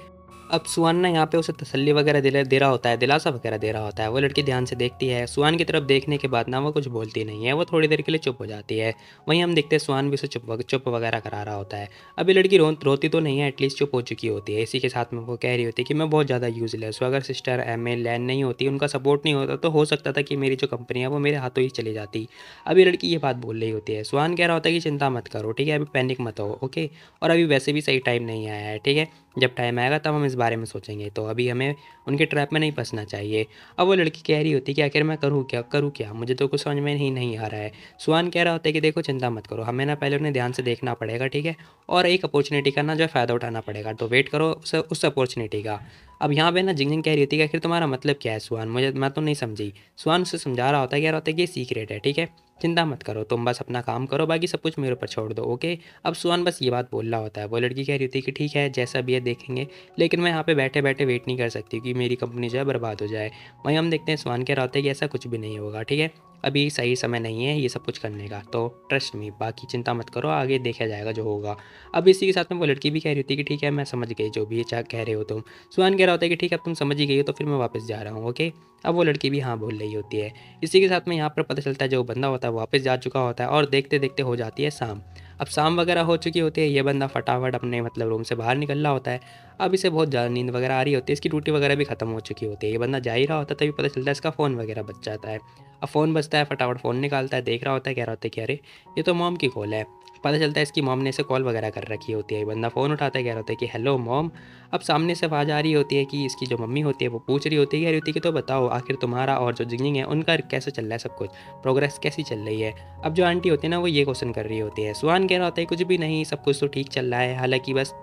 अब सुहान ना यहाँ पे उसे तसल्ली वगैरह दे रहा होता है, दिलासा वगैरह दे रहा होता है। वो लड़की ध्यान से देखती है। सुहान की तरफ देखने के बाद ना वो कुछ बोलती नहीं है, वो थोड़ी देर के लिए चुप हो जाती है। वहीं हम देखते हैं सुहान भी उसे चुप वगैरह करा रहा होता है। अब ये लड़की रोती तो नहीं है, एटलीस्ट चुप हो चुकी होती है। इसी के साथ में वो कह रही होती है कि मैं बहुत ज़्यादा यूज़लेस हूँ, अगर सिस्टर एम ए लैन नहीं होती, उनका सपोर्ट नहीं होता तो हो सकता था कि मेरी जो कंपनी है वो मेरे हाथों ही चली जाती। अब ये लड़की ये बात बोल रही होती है। सुहान कह रहा होता है कि चिंता मत करो, ठीक है, अभी पैनिक मत हो, ओके। और अभी वैसे भी सही टाइम नहीं आया है, ठीक है, जब टाइम आएगा तब हम इस बारे में सोचेंगे, तो अभी हमें उनके ट्रैप में नहीं फंसना चाहिए। अब वो लड़की कह रही होती है कि आखिर मैं करूँ क्या, मुझे तो कुछ समझ में नहीं आ रहा है। सुहान कह रहा होता है कि देखो चिंता मत करो, हमें ना पहले उन्हें ध्यान से देखना पड़ेगा, ठीक है, और एक अपॉर्चुनिटी का ना जो है फ़ायदा उठाना पड़ेगा, तो वेट करो उस अपॉर्चुनिटी का। अब यहाँ पे ना जिंगजिंग कह रही होती है कि आखिर तुम्हारा मतलब क्या है सुहान, मैं तो नहीं समझी। सुहान उसे समझा रहा होता है, कह रहा होता है कि ये सीक्रेट है, ठीक है, चिंता मत करो, तुम बस अपना काम करो, बाकी सब कुछ मेरे ऊपर छोड़ दो, ओके। अब सुहान बस ये बात बोल रहा होता है। वो लड़की कह रही होती है कि ठीक है, जैसा भी है देखेंगे, लेकिन मैं यहाँ पे बैठे बैठे वेट नहीं कर सकती कि मेरी कंपनी जो है बर्बाद हो जाए। वहीं हम देखते हैं सुहान कह रहा होता है कि ऐसा कुछ भी नहीं होगा, ठीक है, अभी सही समय नहीं है ये सब कुछ करने का, तो ट्रस्ट मी, बाकी चिंता मत करो, आगे देखा जाएगा जो होगा। अब इसी के साथ में वो लड़की भी कह रही होती है कि ठीक है, मैं समझ गई जो भी चाह कह रहे हो तुम। सुहान कह रहा होता है कि ठीक है, अब तुम समझ ही गई हो तो फिर मैं वापस जा रहा हूँ, ओके। अब वो लड़की भी हाँ बोल रही होती है। इसी के साथ में यहाँ पर पता चलता है जो बंदा होता है वो वापस जा चुका होता है और देखते देखते हो जाती है शाम। अब शाम वगैरह हो चुकी होती है, ये बंदा फटाफट अपने मतलब रूम से बाहर निकल रहा होता है। अब इसे बहुत ज़्यादा नींद वगैरह आ रही होती है, इसकी ड्यूटी वगैरह भी खत्म हो चुकी होती है। ये बंदा जा ही रहा होता है तभी पता चलता है इसका फ़ोन वगैरह बच जाता है। अब फ़ोन बजता है, फटाफट फ़ोन निकालता है, देख रहा होता है, कह रहा होता है कि अरे ये तो मॉम की कॉल है। पता चलता है इसकी मॉम ने इसे कॉल वगैरह कर रखी होती है। ये बंदा फ़ोन उठाता है, कह रहा होता है कि हेलो मॉम। अब सामने से आवाज़ आ रही होती है कि इसकी जो मम्मी होती है वो पूछ रही होती है, कह रही होती है कि तो बताओ आखिर तुम्हारा और जो जिंगजिंग है उनका कैसे चल रहा है, सब कुछ प्रोग्रेस कैसी चल रही है। अब जो आंटी होती है ना वो ये क्वेश्चन कर रही होती है। सुहान कह रहा होता है कुछ भी नहीं, सब कुछ तो ठीक चल रहा है, हालांकि बस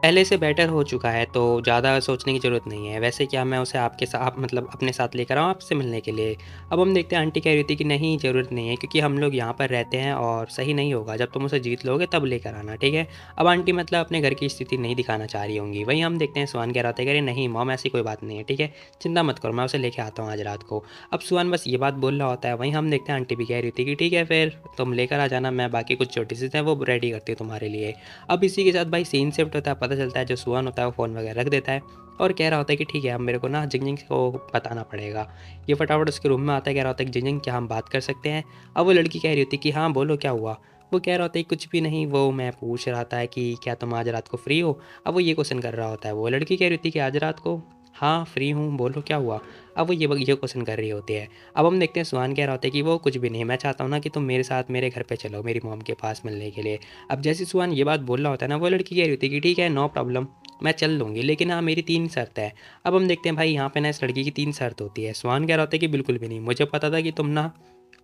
पहले से बेटर हो चुका है, तो ज़्यादा सोचने की ज़रूरत नहीं है। वैसे क्या मैं उसे आपके साथ मतलब अपने साथ लेकर आऊँ आपसे मिलने के लिए? अब हम देखते हैं आंटी कह रही थी कि नहीं ज़रूरत नहीं है, क्योंकि हम लोग यहाँ पर रहते हैं और सही नहीं होगा, जब तुम उसे जीत लोगे तब लेकर आना, ठीक है? अब आंटी मतलब अपने घर की स्थिति नहीं दिखाना चाह रही होंगी। वहीं हम देखते हैं सुहान कह रहा था कि अरे नहीं मॉम, ऐसी कोई बात नहीं है, ठीक है? चिंता मत करो, मैं उसे लेके आता हूँ आज रात को। अब सुहान बस ये बात बोल रहा होता है। वहीं हम देखते हैं आंटी भी कह रही थी कि ठीक है फिर तुम लेकर आ जाना, मैं बाकी कुछ जो डिशेज़ हैं वो रेडी करती हूँ तुम्हारे लिए। अब इसी के साथ भाई सीन शिफ्ट होता है। पता चलता है जो सुहान होता है वो फ़ोन वगैरह रख देता है और कह रहा होता है कि ठीक है, अब मेरे को ना जिंगजिंग को बताना पड़ेगा। ये फटाफट उसके रूम में आता है, कह रहा होता है कि जिंगजिंग क्या हम बात कर सकते हैं? अब वो लड़की कह रही होती है कि हाँ बोलो क्या हुआ? वो कह रहा होता है कुछ भी नहीं, वो मैं पूछ रहा था कि क्या तुम आज रात को फ्री हो? अब वो ये क्वेश्चन कर रहा होता है। वो लड़की कह रही होती है कि आज रात को हाँ फ्री हूँ, बोलो क्या हुआ? अब वो ये क्वेश्चन कर रही होती है। अब हम देखते हैं सुहान कह रहा होता है कि वो कुछ भी नहीं, मैं चाहता हूँ ना कि तुम मेरे साथ मेरे घर पे चलो, मेरी मॉम के पास मिलने के लिए। अब जैसे सुहान ये बात बोल रहा होता है ना, वो लड़की कह रही होती है कि ठीक है नो प्रॉब्लम, मैं चल लूँगी, लेकिन हाँ मेरी 3 शर्त है। अब हम देखते हैं भाई यहाँ पे ना इस लड़की की 3 शर्त होती है। सुहान कह रहा होता है कि बिल्कुल भी नहीं, मुझे पता था कि तुम ना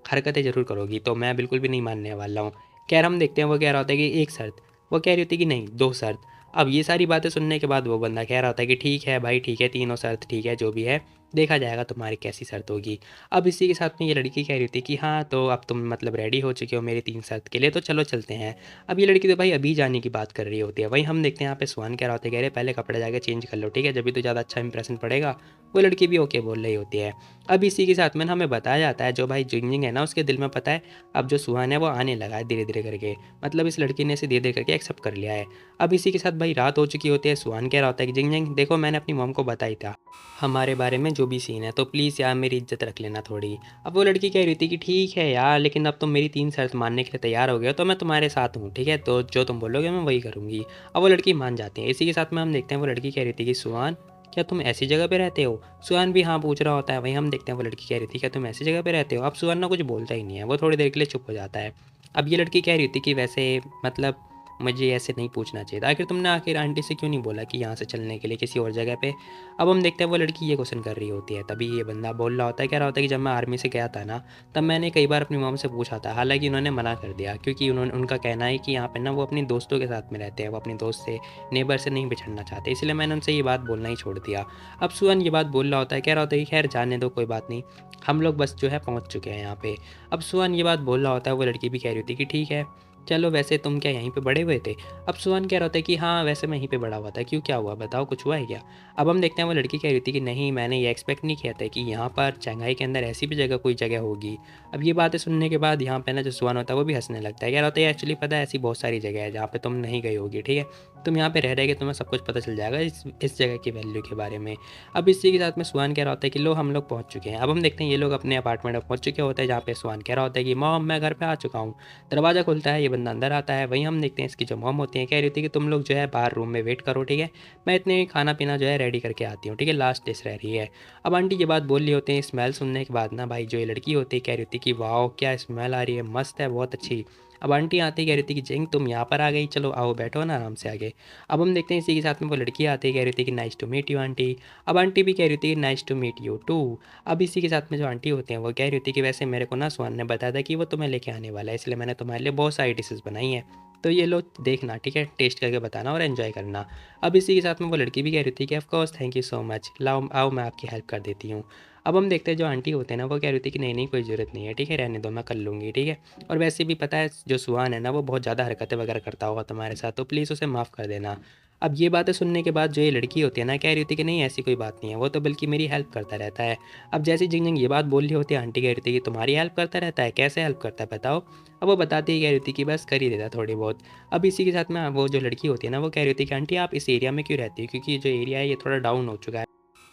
हरकतें ज़रूर करोगी, तो मैं बिल्कुल भी नहीं मानने वाला हूँ। खैर हम देखते हैं वो कह रहा होता है कि 1 शर्त, वो कह रही होती है कि नहीं 2 शर्त। अब ये सारी बातें सुनने के बाद वो बंदा कह रहा होता है कि ठीक है भाई ठीक है, तीनों शर्त ठीक है, जो भी है देखा जाएगा तुम्हारी कैसी शर्त होगी। अब इसी के साथ में ये लड़की कह रही थी कि हाँ तो अब तुम मतलब रेडी हो चुके हो मेरी 3 शर्त के लिए, तो चलो चलते हैं। अब ये लड़की तो भाई अभी जाने की बात कर रही होती है। वहीं हम देखते हैं यहाँ पे सुहान कह रहा होता है, कह रहे पहले कपड़े जाके चेंज कर लो, ठीक है, जब भी तो ज़्यादा अच्छा इंप्रेशन पड़ेगा। वो लड़की भी ओके बोल रही होती है। अब इसी के साथ में ना हमें बताया जाता है जो भाई जिंगजिंग है ना उसके दिल में पता है अब जो सुहान है वो आने लगा है धीरे धीरे करके, मतलब इस लड़की ने इसे धीरे धीरे करके एक्सेप्ट कर लिया है। अब इसी के साथ भाई रात हो चुकी होती है। सुहान कह रहा होता है कि जिंगजिंग देखो मैंने अपनी मॉम को बताई था हमारे बारे में जो भी सीन है, तो प्लीज़ यार मेरी इज्जत रख लेना थोड़ी। अब वो लड़की कह रही थी कि ठीक है यार, लेकिन अब तुम मेरी 3 शर्त मानने के लिए तैयार हो गए हो तो मैं तुम्हारे साथ हूँ, ठीक है, तो जो तुम बोलोगे मैं वही करूँगी। अब वो लड़की मान जाती है। इसी के साथ में हम देखते हैं वो लड़की कह रही थी कि सुहान क्या तुम ऐसी जगह पे रहते हो? सुहान भी हाँ पूछ रहा होता है। वहीं हम देखते हैं वो लड़की कह रही थी क्या तुम ऐसी जगह पे रहते हो? अब सुहान ना कुछ बोलता ही नहीं है, वो थोड़ी देर के लिए चुप हो जाता है। अब ये लड़की कह रही थी कि वैसे मतलब मुझे ऐसे नहीं पूछना चाहिए था, आखिर आंटी से क्यों नहीं बोला कि यहाँ से चलने के लिए किसी और जगह पे। अब हम देखते हैं वो लड़की ये क्वेश्चन कर रही होती है, तभी ये बंदा बोल रहा होता है, कह रहा होता है कि जब मैं आर्मी से गया था ना, तब मैंने कई बार अपनी मॉम से पूछा था, हालांकि उन्होंने मना कर दिया, क्योंकि उनका कहना है कि यहाँ पे ना वो अपनी दोस्तों के साथ में रहते हैं, वो अपने दोस्त से, नेबर से नहीं बिछड़ना चाहते, इसलिए मैंने उनसे ये बात बोलना ही छोड़ दिया। अब सुअन ये बात बोल रहा होता है, कह रहा होता है कि खैर जाने दो, कोई बात नहीं, हम लोग बस जो है पहुँच चुके हैं यहाँ पे। अब सुअन ये बात बोल रहा होता है, वो लड़की भी कह रही होती है कि ठीक है, चलो वैसे तुम क्या यहीं पे बड़े हुए थे। अब सुहान कह रहा होता है कि हाँ वैसे मैं यहीं पे बड़ा हुआ था, क्यों क्या हुआ बताओ, कुछ हुआ है क्या। अब हम देखते हैं वो लड़की कह रही थी कि नहीं, मैंने ये एक्सपेक्ट नहीं किया था कि यहाँ पर शंघाई के अंदर ऐसी भी जगह कोई जगह होगी। अब ये बातें सुनने के बाद यहाँ पे ना जो सुहान होता है वो भी हंसने लगता है, कह रहा होता है एक्चुअली पता है ऐसी बहुत सारी जगह है जहाँ पे तुम नहीं गई होगी, ठीक है, तुम यहाँ पे रह के तुम्हें सब कुछ पता चल जाएगा इस जगह की वैल्यू के बारे में। अब इसी के साथ में सुहान कह रहा होता है कि लो हम लोग पहुँच चुके हैं। अब हम देखते हैं ये लोग अपने अपार्टमेंट में पहुँच चुके होते हैं, जहाँ पे सुहान कह रहा होता है कि मॉम मैं घर पे आ चुका हूँ। दरवाज़ा खुलता है, ये बंदा अंदर आता है, वहीं हम देखते हैं इसकी जो मॉम होती है कह रही थी कि तुम लोग जो है बाहर रूम में वेट करो, ठीक है, मैं इतने खाना पीना जो है रेडी करके आती हूँ, ठीक है, लास्ट डिश रह रही है। अब आंटी ये बात बोल रही होते हैं, स्मेल सुनने के बाद ना भाई जो ये लड़की होती है कह रही होती कि वाह क्या स्मेल आ रही है, मस्त है, बहुत अच्छी। अब आंटी आती कह रही थी कि जिंग तुम यहाँ पर आ गई, चलो आओ बैठो ना आराम से आगे। अब हम देखते हैं इसी के साथ में वो लड़की आती कह रही थी कि nice to meet you aunty. अब आंटी भी कह रही थी nice to meet you too. अब इसी के साथ में जो आंटी होती हैं वो कह रही थी कि वैसे मेरे को ना सुहान ने बताया था कि वो तुम्हें लेके आने वाला है, इसलिए मैंने तुम्हारे लिए बहुत सारी डिशेज़ बनाई हैं, तो ये लो देखना, ठीक है, टेस्ट करके बताना और एंजॉय करना। अब इसी के साथ में वो लड़की भी कह रही थी कि of course thank you so much, लाओ आओ मैं आपकी हेल्प कर देती हूँ। अब हम देखते हैं जो आंटी होते हैं ना वो कह रही थी कि नहीं नहीं कोई ज़रूरत नहीं है, ठीक है, रहने दो मैं कर लूँगी, ठीक है, और वैसे भी पता है जो सुहान है ना वो बहुत ज़्यादा हरकतें वगैरह करता होगा तुम्हारे साथ, तो प्लीज़ उसे माफ़ कर देना। अब ये बातें सुनने के बाद जो ये लड़की होती है ना कह रही होती है कि नहीं ऐसी कोई बात नहीं है, वो तो बल्कि मेरी हेल्प करता रहता है। अब जैसे जिंग जिंग ये बात बोल रही होती है, आंटी कह रही थी कि तुम्हारी हेल्प करता रहता है, कैसे हेल्प करता है बताओ। अब वो बताती ही कह रही थी कि बस कर ही देता थोड़ी बहुत। अब इसी के साथ में वो जो लड़की होती है ना वो कह रही होती है कि आंटी आप इस एरिया में क्यों रहती हो, क्योंकि जो एरिया है ये थोड़ा डाउन हो चुका है,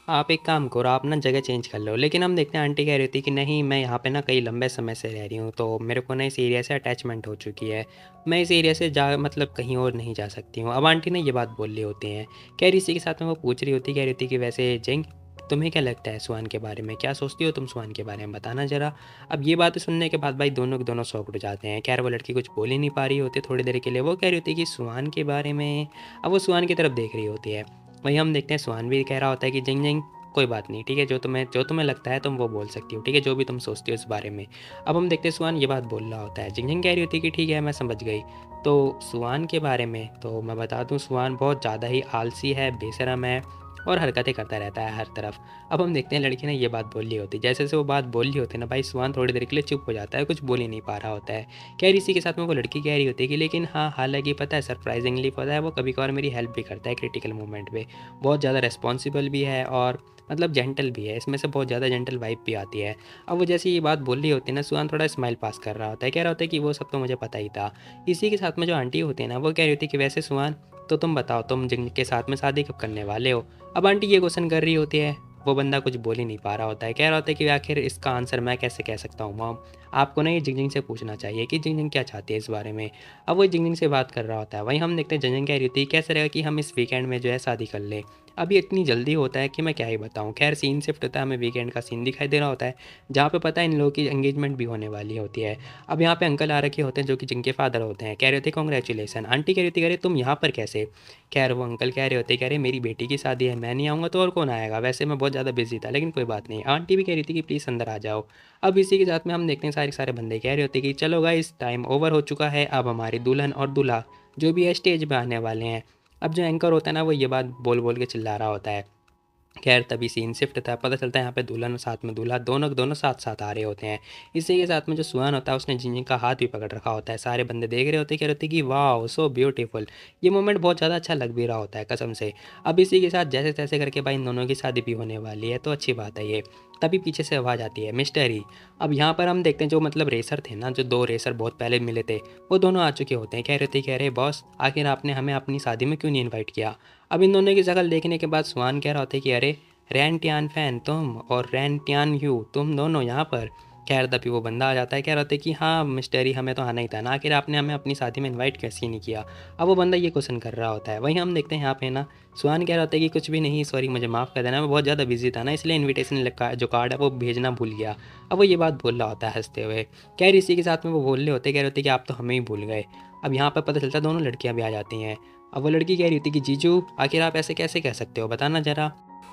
आप एक काम करो आप ना जगह चेंज कर लो। लेकिन हम देखते हैं आंटी कह रही थी कि नहीं मैं यहाँ पे ना कई लंबे समय से रह रही हूँ, तो मेरे को ना इस एरिया से अटैचमेंट हो चुकी है, मैं इस एरिया से जा मतलब कहीं और नहीं जा सकती हूँ। अब आंटी ने ये बात बोल रही होती हैं, कह रही इसी के साथ में वो पूछ रही होती, कह रही थी कि वैसे जिंग तुम्हें क्या लगता है सुहान के बारे में, क्या सोचती हो तुम सुहान के बारे में, बताना ज़रा। अब ये बातें सुनने के बाद भाई दोनों के दोनों शॉक हो जाते हैं। खैर वो लड़की कुछ बोल ही नहीं पा रही होती थोड़ी देर के लिए, वो कह रही होती है कि सुहान के बारे में। अब वो सुहान की तरफ देख रही होती है, वहीं हम देखते हैं सुहान भी कह रहा होता है कि जिंग जिंग कोई बात नहीं, ठीक है, जो तुम्हें लगता है तुम वो बोल सकती हो, ठीक है, जो भी तुम सोचती हो इस बारे में। अब हम देखते हैं सुहान ये बात बोल रहा होता है, जिंग जिंग कह रही होती है कि ठीक है मैं समझ गई। तो सुहान के बारे में तो मैं बता दूं, सुहान बहुत ज़्यादा ही आलसी है, बेशरम है और हरकतें करता रहता है हर तरफ। अब हम देखते हैं लड़की ने ये बात बोल ली होती है, जैसे जैसे वो बात बोल ली होती है ना भाई सुहान थोड़ी देर के लिए चुप हो जाता है, कुछ बोल ही नहीं पा रहा होता है। कह रही इसी के साथ में वो लड़की कह रही होती है कि लेकिन हाँ हालांकि पता है सरप्राइजिंगली पता है वो कभी कभार मेरी हेल्प भी करता है क्रिटिकल मोमेंट पे, बहुत ज़्यादा रिस्पॉन्सिबल भी है और मतलब जेंटल भी है, इसमें से बहुत ज़्यादा जेंटल वाइब भी आती है। अब वो जैसे ये बात बोल रही होती है ना सुहान थोड़ा स्माइल पास कर रहा होता है, कह रहा होता है कि वो सब तो मुझे पता ही था। इसी के साथ में जो आंटी होती है ना वो कह रही होती है कि वैसे सुहान तो तुम बताओ तुम जिनके साथ में शादी कब करने वाले हो। अब आंटी ये क्वेश्चन कर रही होती है, वो बंदा कुछ बोल ही नहीं पा रहा होता है, कह रहा होता है कि आखिर इसका आंसर मैं कैसे कह सकता हूँ मॉम, आपको ना ये जिंग से पूछना चाहिए कि जिंग क्या चाहती है इस बारे में। अब वो जिंग से बात कर रहा होता है, वहीं हम देखते हैं जिंग कह रही थी कैसे रहेगा कि हम इस वीकेंड में जो है शादी कर लें। अब ये इतनी जल्दी होता है कि मैं क्या ही बताऊँ। खैर सीन शिफ्ट होता है, हमें वीकेंड का सीन दिखाई दे रहा होता है जहाँ पे पता है इन लोगों की एंगेजमेंट भी होने वाली होती है। अब यहाँ पे अंकल आ रखे होते हैं जो कि जिनके फादर होते हैं, कह रहे थे कॉन्ग्रेचुलेसन। आंटी कह रही थी अरे तुम यहाँ पर कैसे। खैर वो अंकल कह रहे होते, कह रहे मेरी बेटी की शादी है, मैं नहीं आऊँगा तो और कौन आएगा, वैसे मैं बहुत ज़्यादा बिजी था लेकिन कोई बात नहीं। आंटी भी कह रही थी कि प्लीज़ अंदर आ जाओ। अब इसी के साथ में हम देखते हैं सारे सारे बंदे कह रहे होते कि चलो गाइस टाइम ओवर हो चुका है, अब हमारी दुल्हन और दूल्हा जो भी है स्टेज पे आने वाले हैं। अब जो एंकर होता है ना वो ये बात बोल बोल के चिल्ला रहा होता है। खैर तभी सीन शिफ्ट था, पता चलता है यहाँ पे दुल्हन और साथ में दूल्हा दोनों के दोनों साथ साथ आ रहे होते हैं। इसी के साथ में जो सुहान होता है उसने जिंजिंग का हाथ भी पकड़ रखा होता है, सारे बंदे देख रहे होते हैं, कह रहे होते हैं कि वाह सो ब्यूटीफुल। ये मोमेंट बहुत ज़्यादा अच्छा लग भी रहा होता है कसम से। अब इसी के साथ जैसे तैसे करके भाई इन दोनों की शादी भी होने वाली है, तो अच्छी बात है ये। तभी पीछे से आवाज़ आती है मिस्टर ही। अब यहाँ पर हम देखते हैं जो मतलब रेसर थे ना, जो दो रेसर बहुत पहले मिले थे, वो दोनों आ चुके होते हैं। कह रहे बॉस आखिर आपने हमें अपनी शादी में क्यों नहीं इन्वाइट किया। अब इन दोनों की शक्ल देखने के बाद सुहान कह रहा होता है कि अरे रैन टियान फैन तुम और रैन टियान यू तुम दोनों यहाँ पर। खैर तभी वो बंदा आ जाता है, कह रहा होता है कि हाँ मिस्टर ही हमें तो आना ही था ना, आखिर आपने हमें अपनी शादी में इनवाइट कैसे नहीं किया। अब वो बंदा ये क्वेश्चन कर रहा होता है, वहीं हम देखते हैं यहाँ पे ना सुहान कह रहा होता है कि कुछ भी नहीं, सॉरी मुझे माफ़ कर देना, मैं बहुत ज़्यादा बिजी था ना, इसलिए इन्विटेशन जो कार्ड है वो भेजना भूल गया। अब वो ये बात बोल रहा होता है हंसते हुए। खैर इसी के साथ में वो बोल रहे होते, कह रहे होते कि आप तो हमें ही भूल गए। अब यहाँ पर पता चलता है दोनों लड़कियाँ भी आ जाती हैं। अब वो लड़की कह रही होती है कि जीजू आखिर आप ऐसे कैसे कह सकते हो, बताना ज़रा।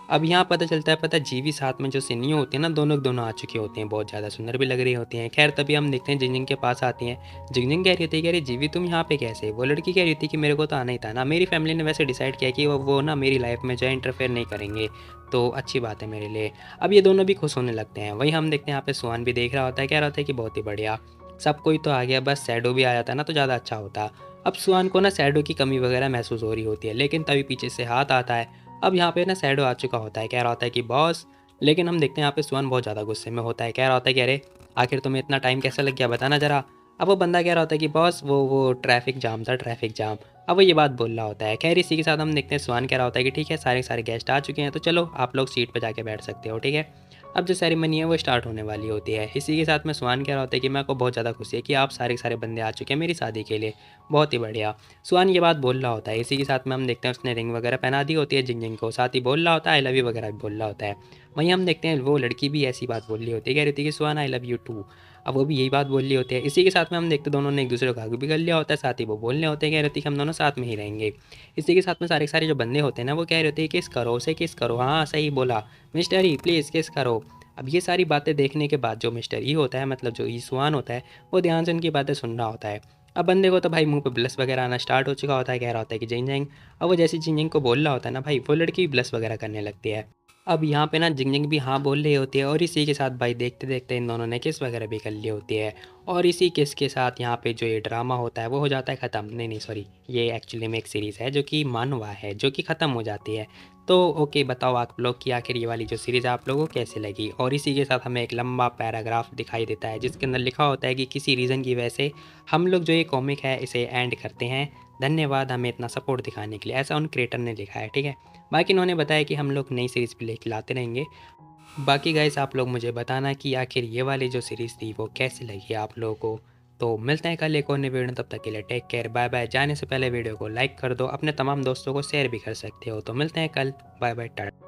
अब यहाँ पता चलता है पता जीवी साथ में जो सिन्नियों होती है ना, दोनों के दोनों आ चुकी होती हैं, बहुत ज़्यादा सुंदर भी लग रही होती हैं। खैर तभी हम देखते हैं जिंजिंग के पास आती हैं। जिंजिंग कह रही होती है कि अरे जीवी तुम यहाँ पे कैसे। वो लड़की कह रही होती है कि मेरे को तो आना ही था ना, मेरी फैमिली ने वैसे डिसाइड किया कि वो ना मेरी लाइफ में जो है इंटरफेयर नहीं करेंगे, तो अच्छी बात है मेरे लिए। अब ये दोनों भी खुश होने लगते हैं। वहीं हम देखते हैं यहाँ पे सुहान भी देख रहा होता है, कह रहा होता है कि बहुत ही बढ़िया, सब कोई तो आ गया, बस सैडो भी आ जाता ना तो ज़्यादा अच्छा होता। अब सुहान को ना सैडो की कमी वगैरह महसूस हो रही होती है, लेकिन तभी पीछे से हाथ आता है। अब यहाँ पे ना सैडो आ चुका होता है, कह रहा होता है कि बॉस। लेकिन हम देखते हैं यहाँ पे सुहान बहुत ज़्यादा गुस्से में होता है, कह रहा होता है कि अरे आखिर तुम्हें इतना टाइम कैसे लग गया, बताना ज़रा। अब वो बंदा कह रहा होता है कि बॉस वो ट्रैफिक जाम था, ट्रैफिक जाम। अब वो ये बात बोल रहा होता है। खैर इसी के साथ हम देखते हैं सुहान कह रहा होता है कि ठीक है सारे सारे गेस्ट आ चुके हैं, तो चलो आप लोग सीट पर जाके बैठ सकते हो, ठीक है। अब जो सेरेमनी है वो स्टार्ट होने वाली होती है। इसी के साथ में सुहान कह रहा होता है कि मेरे को बहुत ज़्यादा खुशी है कि आप सारे सारे बंदे आ चुके हैं मेरी शादी के लिए, बहुत ही बढ़िया। सुहान ये बात बोल रहा होता है। इसी के साथ में हम देखते हैं उसने रिंग वगैरह पहना दी होती है जिंग को, साथ ही बोल रहा होता है आई लव यू वगैरह भी बोल रहा होता है। वहीं हम देखते हैं वो लड़की भी ऐसी बात बोल रही होती है, कह रही थी कि सुहान आई लव यू टू। अब वो भी यही बात बोल रही होती है। इसी के साथ में हम देखते दोनों ने एक दूसरे को हग भी कर लिया होता है, साथ ही वो बोलने होते हैं, कह रही थी कि हम दोनों साथ में ही रहेंगे। इसी के साथ में सारे सारे जो बंदे होते हैं ना वो कह रहे होते हैं किस करो उसे, किस करो, हाँ सही बोला मिस्टर ई प्लीज़ किस करो। अब ये सारी बातें देखने के बाद जो मिस्टर ई होता है, मतलब जो ई सुहान होता है, वो ध्यान से उनकी बातें सुन रहा होता है। अब बंदे को तो भाई मुंह पे ब्लश वगैरह आना स्टार्ट हो चुका होता है, कह रहा होता है कि जिंग जिंग। अब वो जैसे जिंग जिंग को बोल रहा होता है ना भाई, वो लड़की ब्लश वगैरह करने लगती है। अब यहाँ पे ना जिंग जिंग भी हाँ बोल रही होती है, और इसी के साथ भाई देखते देखते इन दोनों ने किस वगैरह भी कर ली होती है। और इसी किस के साथ यहाँ पे जो ये ड्रामा होता है वो हो जाता है ख़त्म। नहीं नहीं सॉरी, ये एक्चुअली में एक सीरीज़ है जो कि मानवा है, जो कि ख़त्म हो जाती है। तो ओके बताओ आप लोग कि आखिर ये वाली जो सीरीज़ है आप लोगों को कैसे लगी। और इसी के साथ हमें एक लंबा पैराग्राफ दिखाई देता है जिसके अंदर लिखा होता है कि किसी रीज़न की वजह से हम लोग जो ये कॉमिक है इसे एंड करते हैं, धन्यवाद हमें इतना सपोर्ट दिखाने के लिए, ऐसा उन क्रिएटर ने लिखा है, ठीक है। बाकी इन्होंने बताया कि हम लोग नई सीरीज़ भी लेके लाते रहेंगे। बाकी गाइस आप लोग मुझे बताना कि आखिर ये वाली जो सीरीज़ थी वो कैसी लगी आप लोगों को। तो मिलते हैं कल एक और नई वीडियो में, तब तक के लिए टेक केयर, बाय बाय। जाने से पहले वीडियो को लाइक कर दो, अपने तमाम दोस्तों को शेयर भी कर सकते हो। तो मिलते हैं कल, बाय बाय, टाटा।